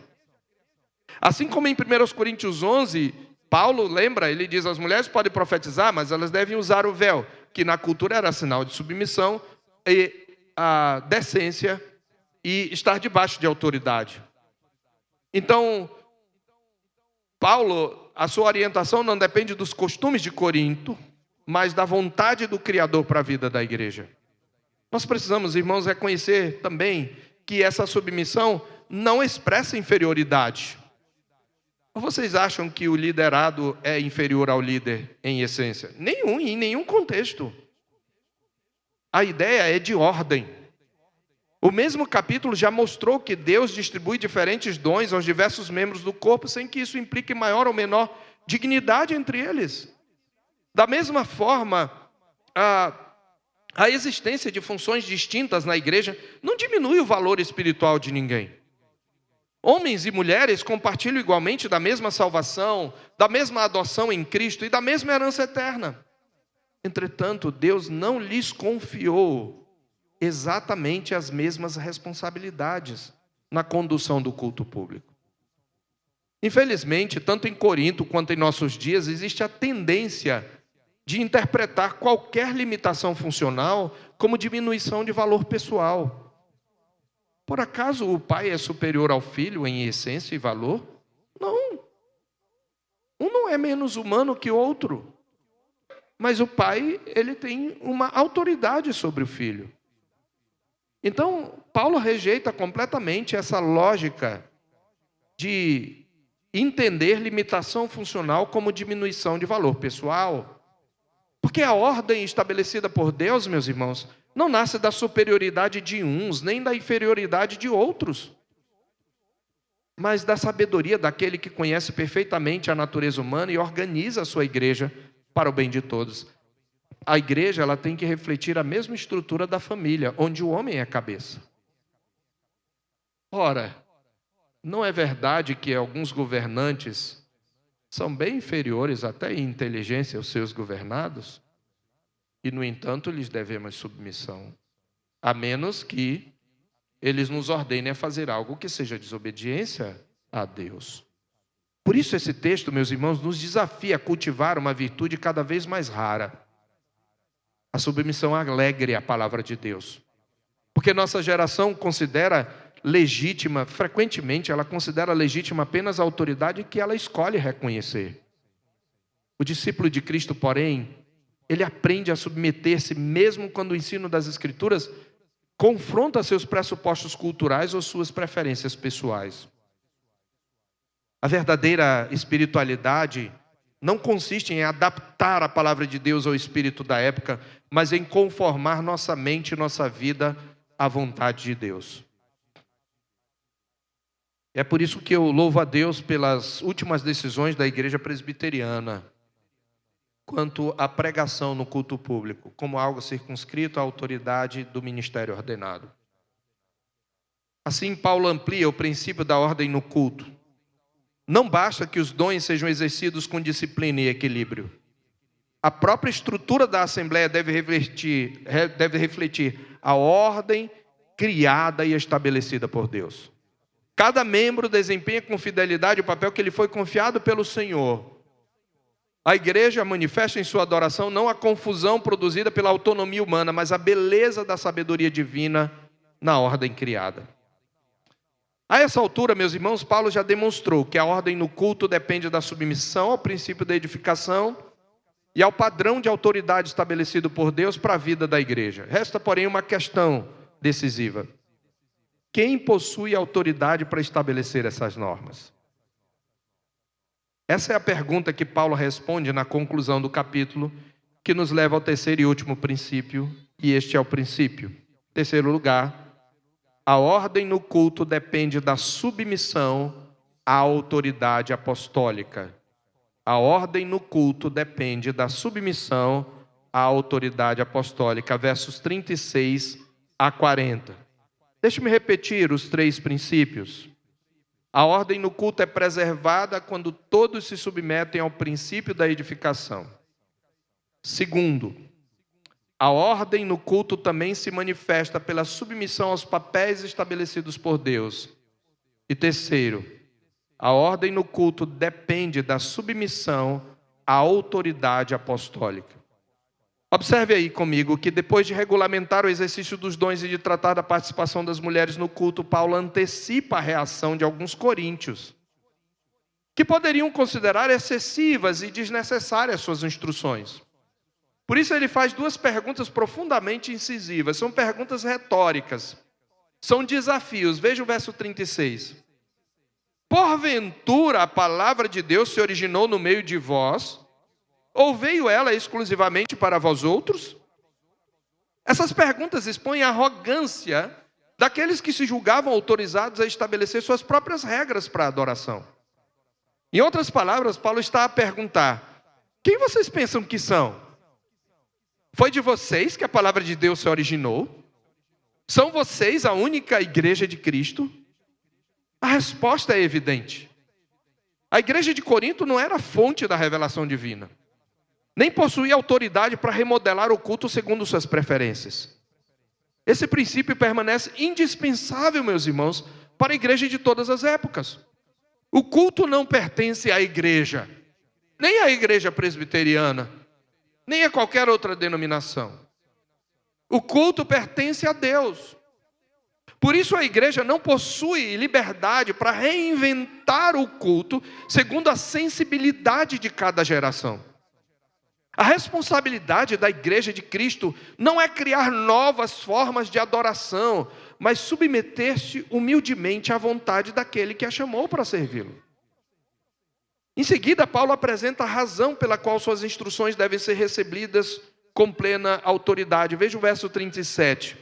Assim como em 1 Coríntios 11, Paulo lembra, ele diz, as mulheres podem profetizar, mas elas devem usar o véu, que na cultura era sinal de submissão e a decência e estar debaixo de autoridade. Então, Paulo, a sua orientação não depende dos costumes de Corinto, mas da vontade do Criador para a vida da igreja. Nós precisamos, irmãos, reconhecer também que essa submissão não expressa inferioridade. Ou vocês acham que o liderado é inferior ao líder em essência? Em nenhum contexto. A ideia é de ordem. O mesmo capítulo já mostrou que Deus distribui diferentes dons aos diversos membros do corpo, sem que isso implique maior ou menor dignidade entre eles. Da mesma forma, a existência de funções distintas na igreja não diminui o valor espiritual de ninguém. Homens e mulheres compartilham igualmente da mesma salvação, da mesma adoção em Cristo e da mesma herança eterna. Entretanto, Deus não lhes confiou exatamente as mesmas responsabilidades na condução do culto público. Infelizmente, tanto em Corinto quanto em nossos dias, existe a tendência de interpretar qualquer limitação funcional como diminuição de valor pessoal. Por acaso o pai é superior ao filho em essência e valor? Não. Um não é menos humano que o outro. Mas o pai, ele tem uma autoridade sobre o filho. Então, Paulo rejeita completamente essa lógica de entender limitação funcional como diminuição de valor pessoal. Porque a ordem estabelecida por Deus, meus irmãos, não nasce da superioridade de uns, nem da inferioridade de outros, mas da sabedoria daquele que conhece perfeitamente a natureza humana e organiza a sua igreja para o bem de todos. A igreja, ela tem que refletir a mesma estrutura da família, onde o homem é a cabeça. Ora, não é verdade que alguns governantes são bem inferiores até em inteligência aos seus governados? E, no entanto, lhes devemos submissão, a menos que eles nos ordenem a fazer algo que seja desobediência a Deus. Por isso esse texto, meus irmãos, nos desafia a cultivar uma virtude cada vez mais rara. A submissão alegre à palavra de Deus. Porque nossa geração considera legítima, frequentemente ela considera legítima apenas a autoridade que ela escolhe reconhecer. O discípulo de Cristo, porém, ele aprende a submeter-se mesmo quando o ensino das Escrituras confronta seus pressupostos culturais ou suas preferências pessoais. A verdadeira espiritualidade não consiste em adaptar a palavra de Deus ao espírito da época, mas em conformar nossa mente e nossa vida à vontade de Deus. É por isso que eu louvo a Deus pelas últimas decisões da igreja presbiteriana. quanto à pregação no culto público, como algo circunscrito à autoridade do ministério ordenado. Assim, Paulo amplia o princípio da ordem no culto. Não basta que os dons sejam exercidos com disciplina e equilíbrio. A própria estrutura da Assembleia deve refletir a ordem criada e estabelecida por Deus. Cada membro desempenha com fidelidade o papel que lhe foi confiado pelo Senhor. A igreja manifesta em sua adoração não a confusão produzida pela autonomia humana, mas a beleza da sabedoria divina na ordem criada. A essa altura, meus irmãos, Paulo já demonstrou que a ordem no culto depende da submissão ao princípio da edificação e ao padrão de autoridade estabelecido por Deus para a vida da igreja. Resta, porém, uma questão decisiva. Quem possui autoridade para estabelecer essas normas? Essa é a pergunta que Paulo responde na conclusão do capítulo, que nos leva ao terceiro e último princípio, e este é o princípio. Em terceiro lugar, a ordem no culto depende da submissão à autoridade apostólica. A ordem no culto depende da submissão à autoridade apostólica. Versos 36 a 40. Deixe-me repetir os três princípios. A ordem no culto é preservada quando todos se submetem ao princípio da edificação. Segundo, a ordem no culto também se manifesta pela submissão aos papéis estabelecidos por Deus. E terceiro, a ordem no culto depende da submissão à autoridade apostólica. Observe aí comigo que depois de regulamentar o exercício dos dons e de tratar da participação das mulheres no culto, Paulo antecipa a reação de alguns coríntios, que poderiam considerar excessivas e desnecessárias suas instruções. Por isso ele faz duas perguntas profundamente incisivas, são perguntas retóricas, são desafios. Veja o verso 36. Porventura a palavra de Deus se originou no meio de vós, ou veio ela exclusivamente para vós outros? Essas perguntas expõem a arrogância daqueles que se julgavam autorizados a estabelecer suas próprias regras para a adoração. Em outras palavras, Paulo está a perguntar: quem vocês pensam que são? Foi de vocês que a palavra de Deus se originou? São vocês a única igreja de Cristo? A resposta é evidente. A igreja de Corinto não era a fonte da revelação divina, nem possuía autoridade para remodelar o culto segundo suas preferências. Esse princípio permanece indispensável, meus irmãos, para a igreja de todas as épocas. O culto não pertence à igreja, nem à igreja presbiteriana, nem a qualquer outra denominação. O culto pertence a Deus. Por isso a igreja não possui liberdade para reinventar o culto segundo a sensibilidade de cada geração. A responsabilidade da igreja de Cristo não é criar novas formas de adoração, mas submeter-se humildemente à vontade daquele que a chamou para servi-lo. Em seguida, Paulo apresenta a razão pela qual suas instruções devem ser recebidas com plena autoridade. Veja o verso 37.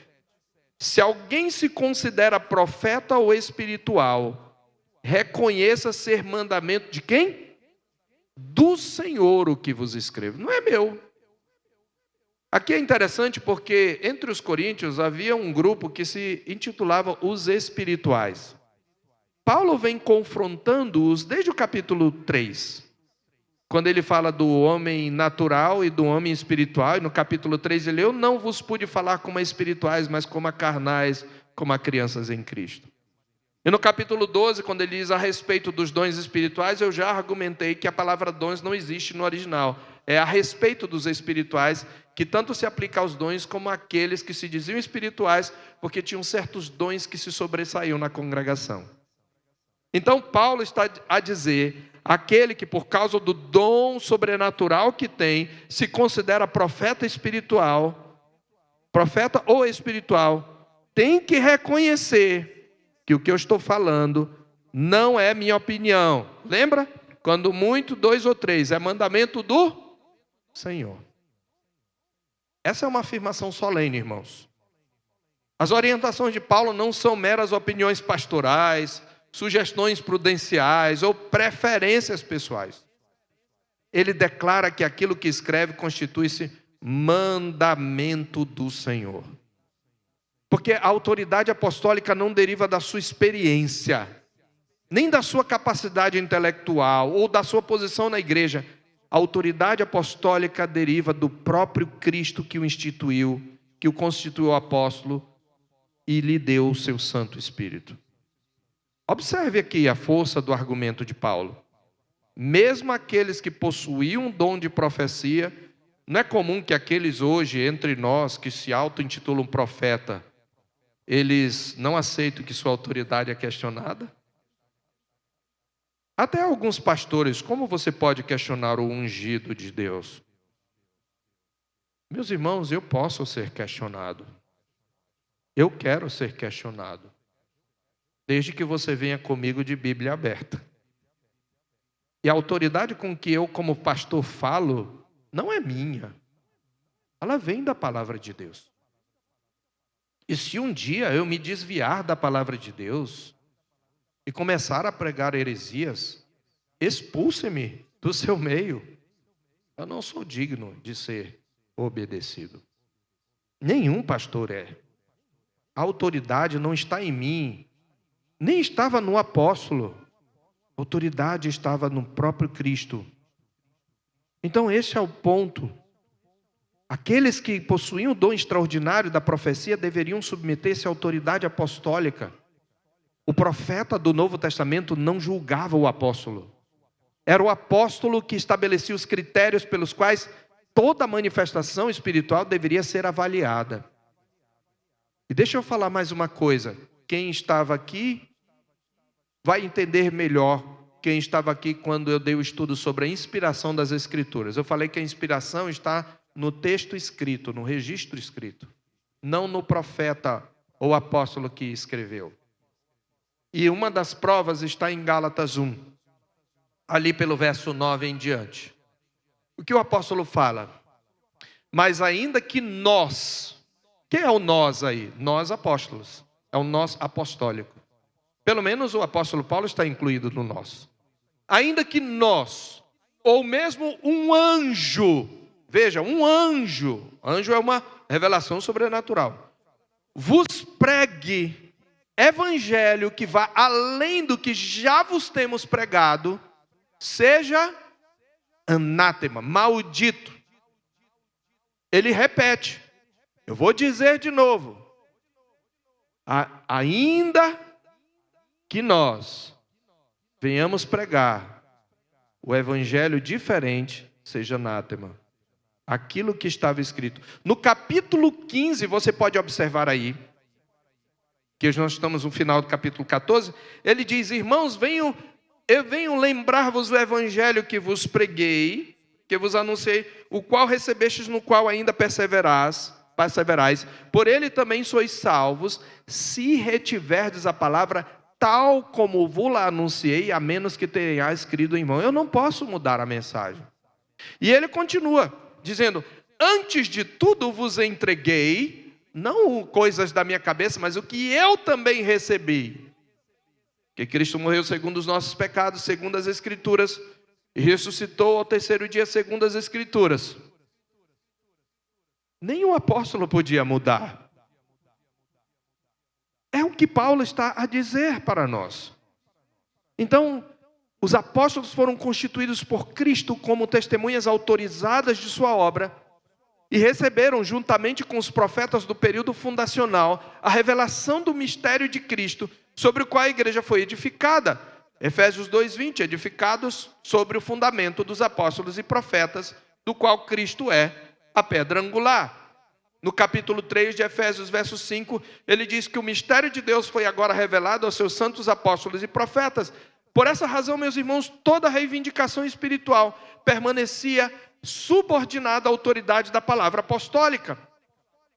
Se alguém se considera profeta ou espiritual, reconheça ser mandamento de quem? Do Senhor o que vos escrevo, não é meu. Aqui é interessante porque entre os coríntios havia um grupo que se intitulava os espirituais. Paulo vem confrontando-os desde o capítulo 3, quando ele fala do homem natural e do homem espiritual. E no capítulo 3 ele: eu não vos pude falar como a espirituais, mas como a carnais, como a crianças em Cristo. E no capítulo 12, quando ele diz a respeito dos dons espirituais, eu já argumentei que a palavra dons não existe no original. É a respeito dos espirituais, que tanto se aplica aos dons como àqueles que se diziam espirituais, porque tinham certos dons que se sobressaíam na congregação. Então Paulo está a dizer: aquele que por causa do dom sobrenatural que tem, se considera profeta espiritual, profeta ou espiritual, tem que reconhecer que o que eu estou falando não é minha opinião. Lembra? Quando muito, 2 ou 3, é mandamento do Senhor. Essa é uma afirmação solene, irmãos. As orientações de Paulo não são meras opiniões pastorais, sugestões prudenciais ou preferências pessoais. ele declara que aquilo que escreve constitui-se mandamento do Senhor. Porque a autoridade apostólica não deriva da sua experiência, nem da sua capacidade intelectual ou da sua posição na igreja. A autoridade apostólica deriva do próprio Cristo que o instituiu, que o constituiu apóstolo e lhe deu o seu Santo Espírito. Observe aqui a força do argumento de Paulo. Mesmo aqueles que possuíam um dom de profecia, não é comum que aqueles hoje entre nós que se auto-intitulam profeta, eles não aceitam que sua autoridade é questionada? Até alguns pastores, como você pode questionar o ungido de Deus? Meus irmãos, eu posso ser questionado. Eu quero ser questionado. Desde que você venha comigo de Bíblia aberta. E a autoridade com que eu, como pastor, falo, não é minha. Ela vem da palavra de Deus. E se um dia eu me desviar da palavra de Deus e começar a pregar heresias, expulse-me do seu meio. Eu não sou digno de ser obedecido. Nenhum pastor é. A autoridade não está em mim, nem estava no apóstolo. A autoridade estava no próprio Cristo. Então esse é o ponto. Aqueles que possuíam o dom extraordinário da profecia deveriam submeter-se à autoridade apostólica. O profeta do Novo Testamento não julgava o apóstolo. Era o apóstolo que estabelecia os critérios pelos quais toda manifestação espiritual deveria ser avaliada. E deixa eu falar mais uma coisa. Quem estava aqui vai entender melhor. Quem estava aqui quando eu dei o estudo sobre a inspiração das Escrituras. Eu falei que a inspiração está no texto escrito, no registro escrito, não no profeta ou apóstolo que escreveu. E uma das provas está em Gálatas 1, ali pelo verso 9 em diante. O que o apóstolo fala? Mas ainda que nós, quem é o nós aí? Nós apóstolos, é o nós apostólico. Pelo menos o apóstolo Paulo está incluído no nós. Ainda que nós, ou mesmo um anjo, veja, um anjo é uma revelação sobrenatural, vos pregue evangelho que vá além do que já vos temos pregado, seja anátema, maldito. Ele repete, eu vou dizer de novo, ainda que nós venhamos pregar o evangelho diferente, seja anátema. Aquilo que estava escrito. No capítulo 15, você pode observar aí, que nós estamos no final do capítulo 14, ele diz, irmãos, eu venho lembrar-vos o evangelho que vos preguei, que vos anunciei, o qual recebestes, no qual ainda perseverais, por ele também sois salvos, se retiverdes a palavra tal como vos anunciei, a menos que tenhais escrito em vão. Eu não posso mudar a mensagem. E ele continua dizendo, antes de tudo vos entreguei, não coisas da minha cabeça, mas o que eu também recebi. Que Cristo morreu segundo os nossos pecados, segundo as Escrituras, e ressuscitou ao terceiro dia, segundo as Escrituras. Nenhum apóstolo podia mudar. É o que Paulo está a dizer para nós. Então, os apóstolos foram constituídos por Cristo como testemunhas autorizadas de sua obra e receberam, juntamente com os profetas do período fundacional, a revelação do mistério de Cristo, sobre o qual a igreja foi edificada. Efésios 2:20, edificados sobre o fundamento dos apóstolos e profetas, do qual Cristo é a pedra angular. No capítulo 3 de Efésios, verso 5, ele diz que o mistério de Deus foi agora revelado aos seus santos apóstolos e profetas. Por essa razão, meus irmãos, toda reivindicação espiritual permanecia subordinada à autoridade da palavra apostólica.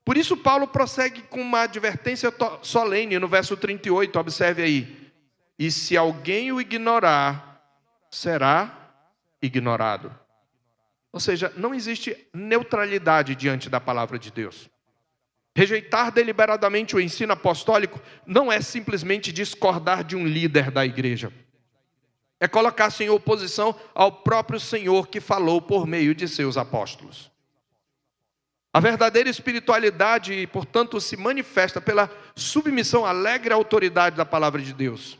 Por isso, Paulo prossegue com uma advertência solene no verso 38, observe aí. E se alguém o ignorar, será ignorado. Ou seja, não existe neutralidade diante da palavra de Deus. Rejeitar deliberadamente o ensino apostólico não é simplesmente discordar de um líder da igreja. É colocar-se em oposição ao próprio Senhor que falou por meio de seus apóstolos. A verdadeira espiritualidade, portanto, se manifesta pela submissão alegre à autoridade da palavra de Deus.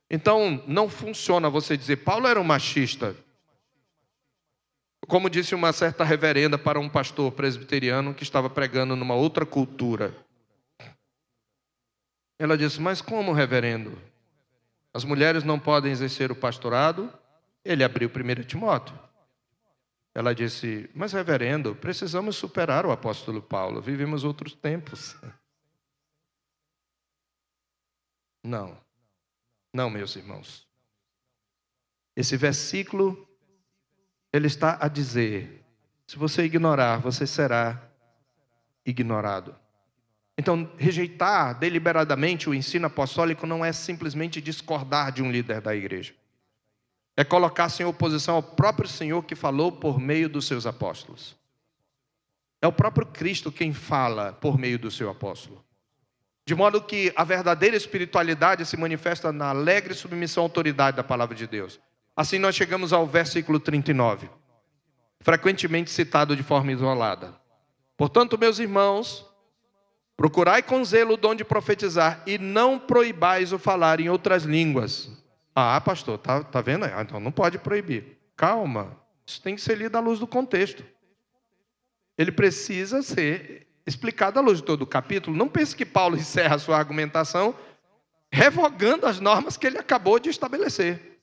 Então, não funciona você dizer, Paulo era um machista. Como disse uma certa reverenda para um pastor presbiteriano que estava pregando numa outra cultura. Ela disse, mas como, reverendo? As mulheres não podem exercer o pastorado? Ele abriu 1 Timóteo. Ela disse, mas reverendo, precisamos superar o apóstolo Paulo, vivemos outros tempos. Não, meus irmãos. Esse versículo, ele está a dizer, se você ignorar, você será ignorado. Então, rejeitar deliberadamente o ensino apostólico não é simplesmente discordar de um líder da igreja. É colocar-se em oposição ao próprio Senhor que falou por meio dos seus apóstolos. É o próprio Cristo quem fala por meio do seu apóstolo. De modo que a verdadeira espiritualidade se manifesta na alegre submissão à autoridade da palavra de Deus. Assim nós chegamos ao versículo 39, frequentemente citado de forma isolada. Portanto, meus irmãos, procurai com zelo o dom de profetizar e não proibais o falar em outras línguas. Ah, pastor, tá vendo? Então não pode proibir. Calma, isso tem que ser lido à luz do contexto. Ele precisa ser explicado à luz de todo o capítulo. Não pense que Paulo encerra a sua argumentação revogando as normas que ele acabou de estabelecer.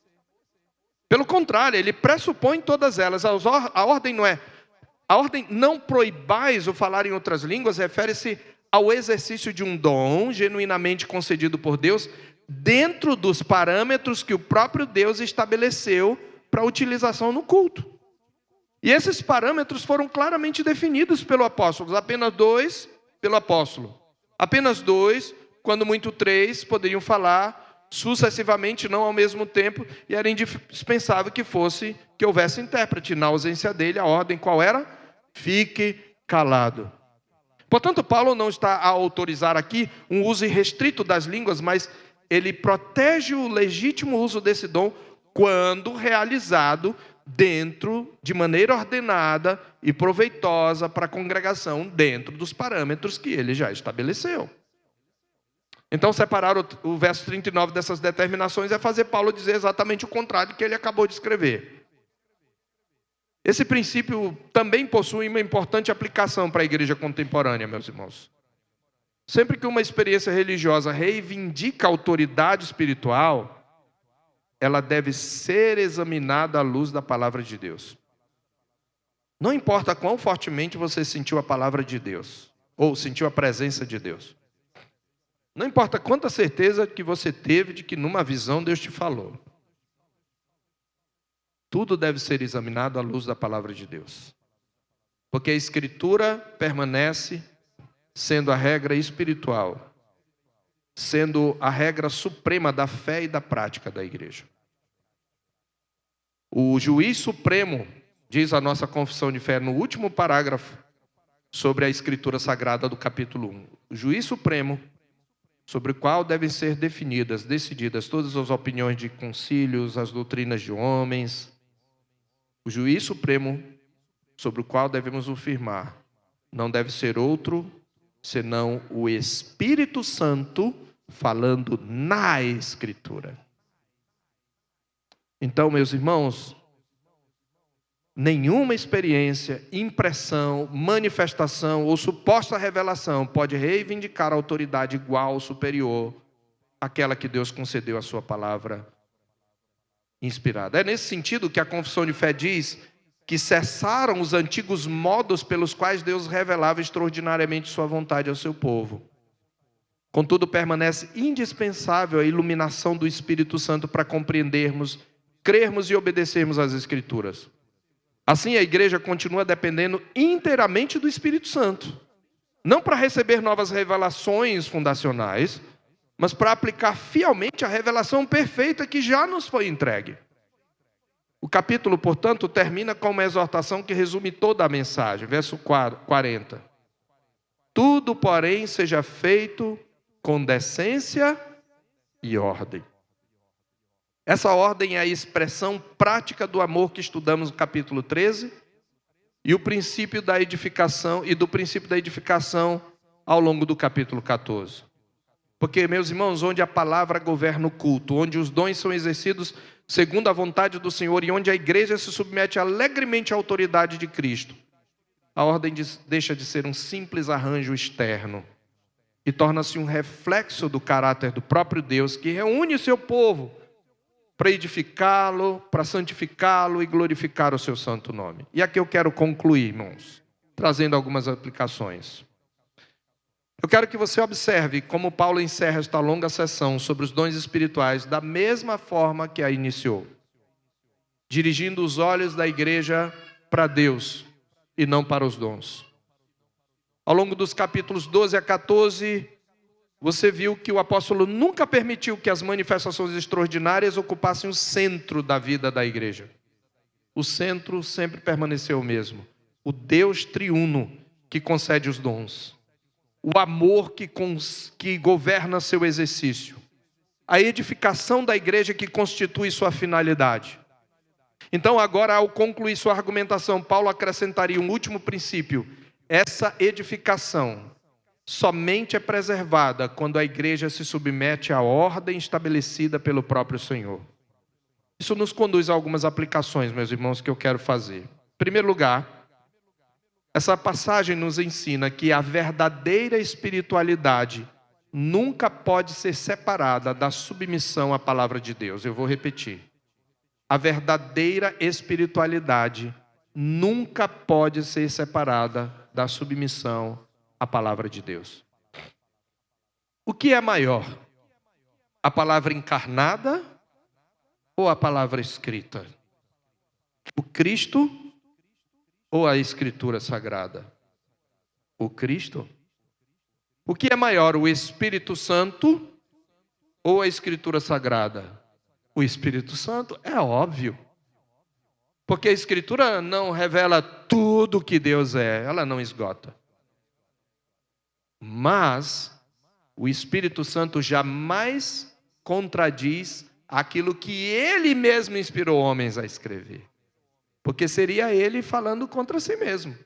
Pelo contrário, ele pressupõe todas elas. A ordem não proibais o falar em outras línguas, refere-se ao exercício de um dom genuinamente concedido por Deus, dentro dos parâmetros que o próprio Deus estabeleceu para utilização no culto. E esses parâmetros foram claramente definidos pelo apóstolo. Apenas 2 pelo apóstolo. Apenas 2, quando muito 3, poderiam falar sucessivamente, não ao mesmo tempo, e era indispensável que houvesse intérprete. Na ausência dele, a ordem qual era? Fique calado. Portanto, Paulo não está a autorizar aqui um uso irrestrito das línguas, mas ele protege o legítimo uso desse dom quando realizado de maneira ordenada e proveitosa para a congregação, dentro dos parâmetros que ele já estabeleceu. Então, separar o verso 39 dessas determinações é fazer Paulo dizer exatamente o contrário do que ele acabou de escrever. Esse princípio também possui uma importante aplicação para a igreja contemporânea, meus irmãos. Sempre que uma experiência religiosa reivindica a autoridade espiritual, ela deve ser examinada à luz da palavra de Deus. Não importa quão fortemente você sentiu a palavra de Deus, ou sentiu a presença de Deus. Não importa quanta certeza que você teve de que numa visão Deus te falou. Tudo deve ser examinado à luz da palavra de Deus. Porque a Escritura permanece sendo a regra espiritual, sendo a regra suprema da fé e da prática da igreja. O juiz supremo, diz a nossa confissão de fé no último parágrafo sobre a Escritura Sagrada do capítulo 1. O juiz supremo, sobre o qual devem ser decididas todas as opiniões de concílios, as doutrinas de homens. O juiz supremo, sobre o qual devemos o firmar, não deve ser outro senão o Espírito Santo falando na Escritura. Então, meus irmãos, nenhuma experiência, impressão, manifestação ou suposta revelação pode reivindicar a autoridade igual ou superior àquela que Deus concedeu à sua palavra inspirada. É nesse sentido que a confissão de fé diz que cessaram os antigos modos pelos quais Deus revelava extraordinariamente sua vontade ao seu povo. Contudo, permanece indispensável a iluminação do Espírito Santo para compreendermos, crermos e obedecermos às Escrituras. Assim, a igreja continua dependendo inteiramente do Espírito Santo. Não para receber novas revelações fundacionais, mas para aplicar fielmente a revelação perfeita que já nos foi entregue. O capítulo, portanto, termina com uma exortação que resume toda a mensagem. Verso 40. Tudo, porém, seja feito com decência e ordem. Essa ordem é a expressão prática do amor que estudamos no capítulo 13 e o princípio da edificação e do princípio da edificação ao longo do capítulo 14. Porque, meus irmãos, onde a palavra governa o culto, onde os dons são exercidos segundo a vontade do Senhor e onde a igreja se submete alegremente à autoridade de Cristo, a ordem deixa de ser um simples arranjo externo e torna-se um reflexo do caráter do próprio Deus que reúne o seu povo para edificá-lo, para santificá-lo e glorificar o seu santo nome. E aqui eu quero concluir, irmãos, trazendo algumas aplicações. Eu quero que você observe como Paulo encerra esta longa sessão sobre os dons espirituais da mesma forma que a iniciou, dirigindo os olhos da igreja para Deus e não para os dons. Ao longo dos capítulos 12 a 14, você viu que o apóstolo nunca permitiu que as manifestações extraordinárias ocupassem o centro da vida da igreja. O centro sempre permaneceu o mesmo: o Deus triuno que concede os dons, o amor que governa seu exercício, a edificação da igreja que constitui sua finalidade. Então agora, ao concluir sua argumentação, Paulo acrescentaria um último princípio: essa edificação somente é preservada quando a igreja se submete à ordem estabelecida pelo próprio Senhor. Isso nos conduz a algumas aplicações, meus irmãos, que eu quero fazer. Em primeiro lugar, essa passagem nos ensina que a verdadeira espiritualidade nunca pode ser separada da submissão à palavra de Deus. Eu vou repetir. A verdadeira espiritualidade nunca pode ser separada da submissão à palavra de Deus. O que é maior? A palavra encarnada ou a palavra escrita? O Cristo ou a Escritura Sagrada? O Cristo. O que é maior, o Espírito Santo ou a Escritura Sagrada? O Espírito Santo, é óbvio. Porque a Escritura não revela tudo o que Deus é, ela não esgota. Mas o Espírito Santo jamais contradiz aquilo que Ele mesmo inspirou homens a escrever. Porque seria Ele falando contra si mesmo.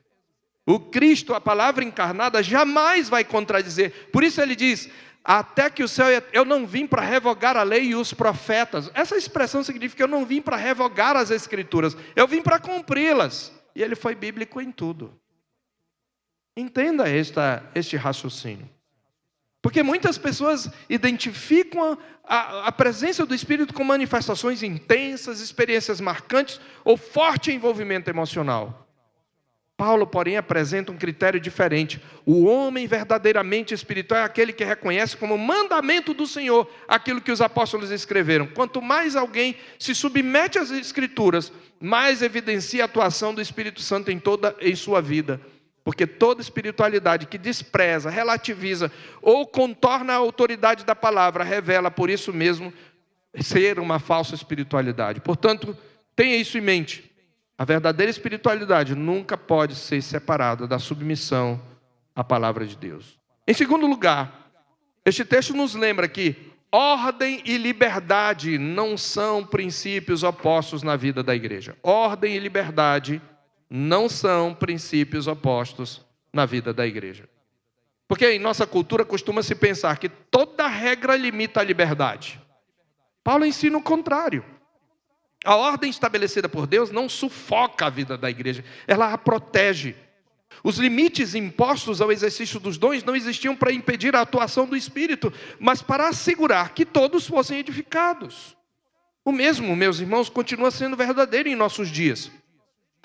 O Cristo, a palavra encarnada, jamais vai contradizer. Por isso ele diz: até que o céu... Eu não vim para revogar a lei e os profetas. Essa expressão significa: eu não vim para revogar as Escrituras, eu vim para cumpri-las. E ele foi bíblico em tudo. Entenda este raciocínio. Porque muitas pessoas identificam a presença do Espírito com manifestações intensas, experiências marcantes ou forte envolvimento emocional. Paulo, porém, apresenta um critério diferente. O homem verdadeiramente espiritual é aquele que reconhece como mandamento do Senhor aquilo que os apóstolos escreveram. Quanto mais alguém se submete às Escrituras, mais evidencia a atuação do Espírito Santo em sua vida. Porque toda espiritualidade que despreza, relativiza ou contorna a autoridade da palavra revela, por isso mesmo, ser uma falsa espiritualidade. Portanto, tenha isso em mente. A verdadeira espiritualidade nunca pode ser separada da submissão à palavra de Deus. Em segundo lugar, este texto nos lembra que ordem e liberdade não são princípios opostos na vida da igreja. Ordem e liberdade não são princípios opostos na vida da igreja. Porque em nossa cultura costuma-se pensar que toda regra limita a liberdade. Paulo ensina o contrário. A ordem estabelecida por Deus não sufoca a vida da igreja, ela a protege. Os limites impostos ao exercício dos dons não existiam para impedir a atuação do Espírito, mas para assegurar que todos fossem edificados. O mesmo, meus irmãos, continua sendo verdadeiro em nossos dias.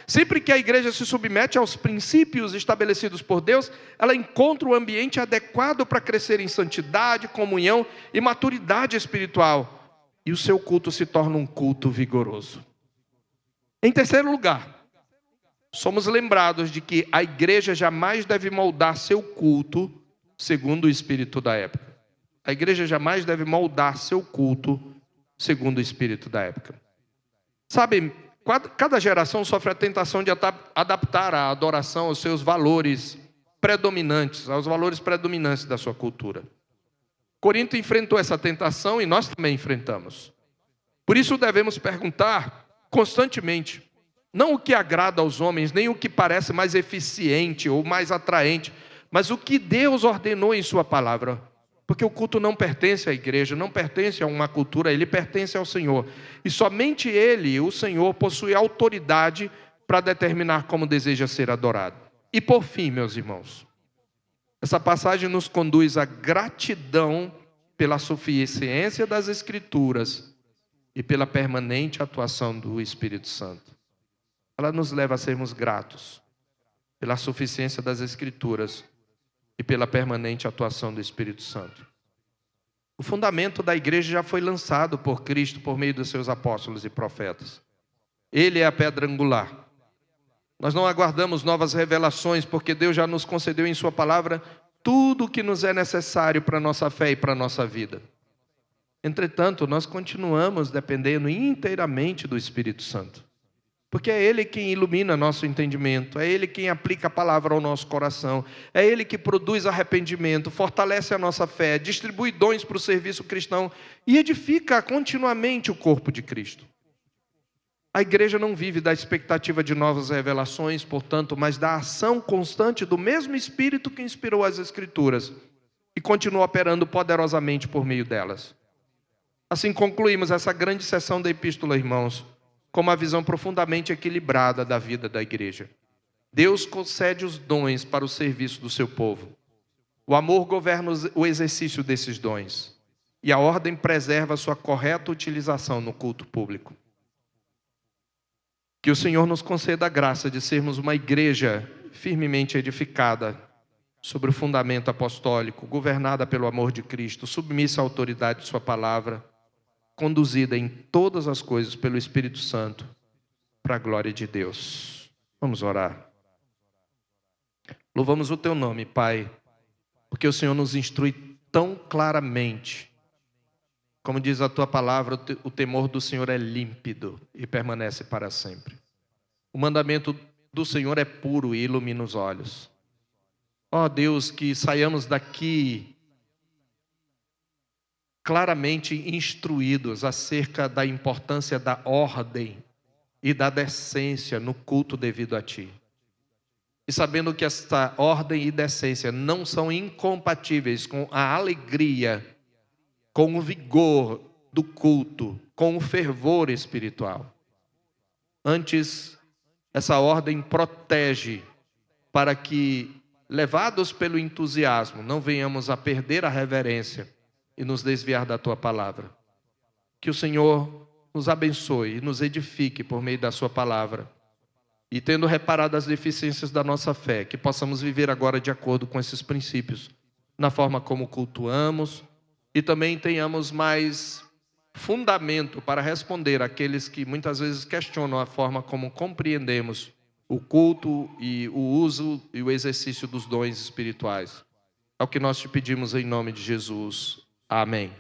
Sempre que a igreja se submete aos princípios estabelecidos por Deus, ela encontra o ambiente adequado para crescer em santidade, comunhão e maturidade espiritual. E o seu culto se torna um culto vigoroso. Em terceiro lugar, somos lembrados de que a igreja jamais deve moldar seu culto segundo o espírito da época. A igreja jamais deve moldar seu culto segundo o espírito da época. Sabe, cada geração sofre a tentação de adaptar a adoração aos seus valores predominantes, aos valores predominantes da sua cultura. Corinto enfrentou essa tentação e nós também enfrentamos. Por isso devemos perguntar constantemente, não o que agrada aos homens, nem o que parece mais eficiente ou mais atraente, mas o que Deus ordenou em sua palavra. Porque o culto não pertence à igreja, não pertence a uma cultura, ele pertence ao Senhor. E somente Ele, o Senhor, possui autoridade para determinar como deseja ser adorado. E por fim, meus irmãos, essa passagem nos conduz à gratidão pela suficiência das Escrituras e pela permanente atuação do Espírito Santo. Ela nos leva a sermos gratos pela suficiência das Escrituras e pela permanente atuação do Espírito Santo. O fundamento da igreja já foi lançado por Cristo por meio dos seus apóstolos e profetas. Ele é a pedra angular. Nós não aguardamos novas revelações, porque Deus já nos concedeu em sua palavra tudo o que nos é necessário para a nossa fé e para a nossa vida. Entretanto, nós continuamos dependendo inteiramente do Espírito Santo. Porque é Ele quem ilumina nosso entendimento, é Ele quem aplica a palavra ao nosso coração, é Ele que produz arrependimento, fortalece a nossa fé, distribui dons para o serviço cristão e edifica continuamente o corpo de Cristo. A igreja não vive da expectativa de novas revelações, portanto, mas da ação constante do mesmo Espírito que inspirou as Escrituras e continua operando poderosamente por meio delas. Assim concluímos essa grande sessão da epístola, irmãos, com uma visão profundamente equilibrada da vida da igreja. Deus concede os dons para o serviço do seu povo. O amor governa o exercício desses dons. E a ordem preserva a sua correta utilização no culto público. Que o Senhor nos conceda a graça de sermos uma igreja firmemente edificada sobre o fundamento apostólico, governada pelo amor de Cristo, submissa à autoridade de sua palavra, conduzida em todas as coisas pelo Espírito Santo, para a glória de Deus. Vamos orar. Louvamos o teu nome, Pai, porque o Senhor nos instrui tão claramente. Como diz a tua palavra, o temor do Senhor é límpido e permanece para sempre. O mandamento do Senhor é puro e ilumina os olhos. Ó Deus, que saiamos daqui claramente instruídos acerca da importância da ordem e da decência no culto devido a Ti. E sabendo que esta ordem e decência não são incompatíveis com a alegria, com o vigor do culto, com o fervor espiritual. Antes, essa ordem protege para que, levados pelo entusiasmo, não venhamos a perder a reverência e nos desviar da Tua palavra. Que o Senhor nos abençoe e nos edifique por meio da Sua palavra. E tendo reparado as deficiências da nossa fé, que possamos viver agora de acordo com esses princípios, na forma como cultuamos, e também tenhamos mais fundamento para responder àqueles que muitas vezes questionam a forma como compreendemos o culto e o uso e o exercício dos dons espirituais. É o que nós te pedimos em nome de Jesus. Amém.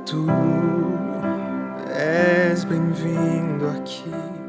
Tu és bem-vindo aqui.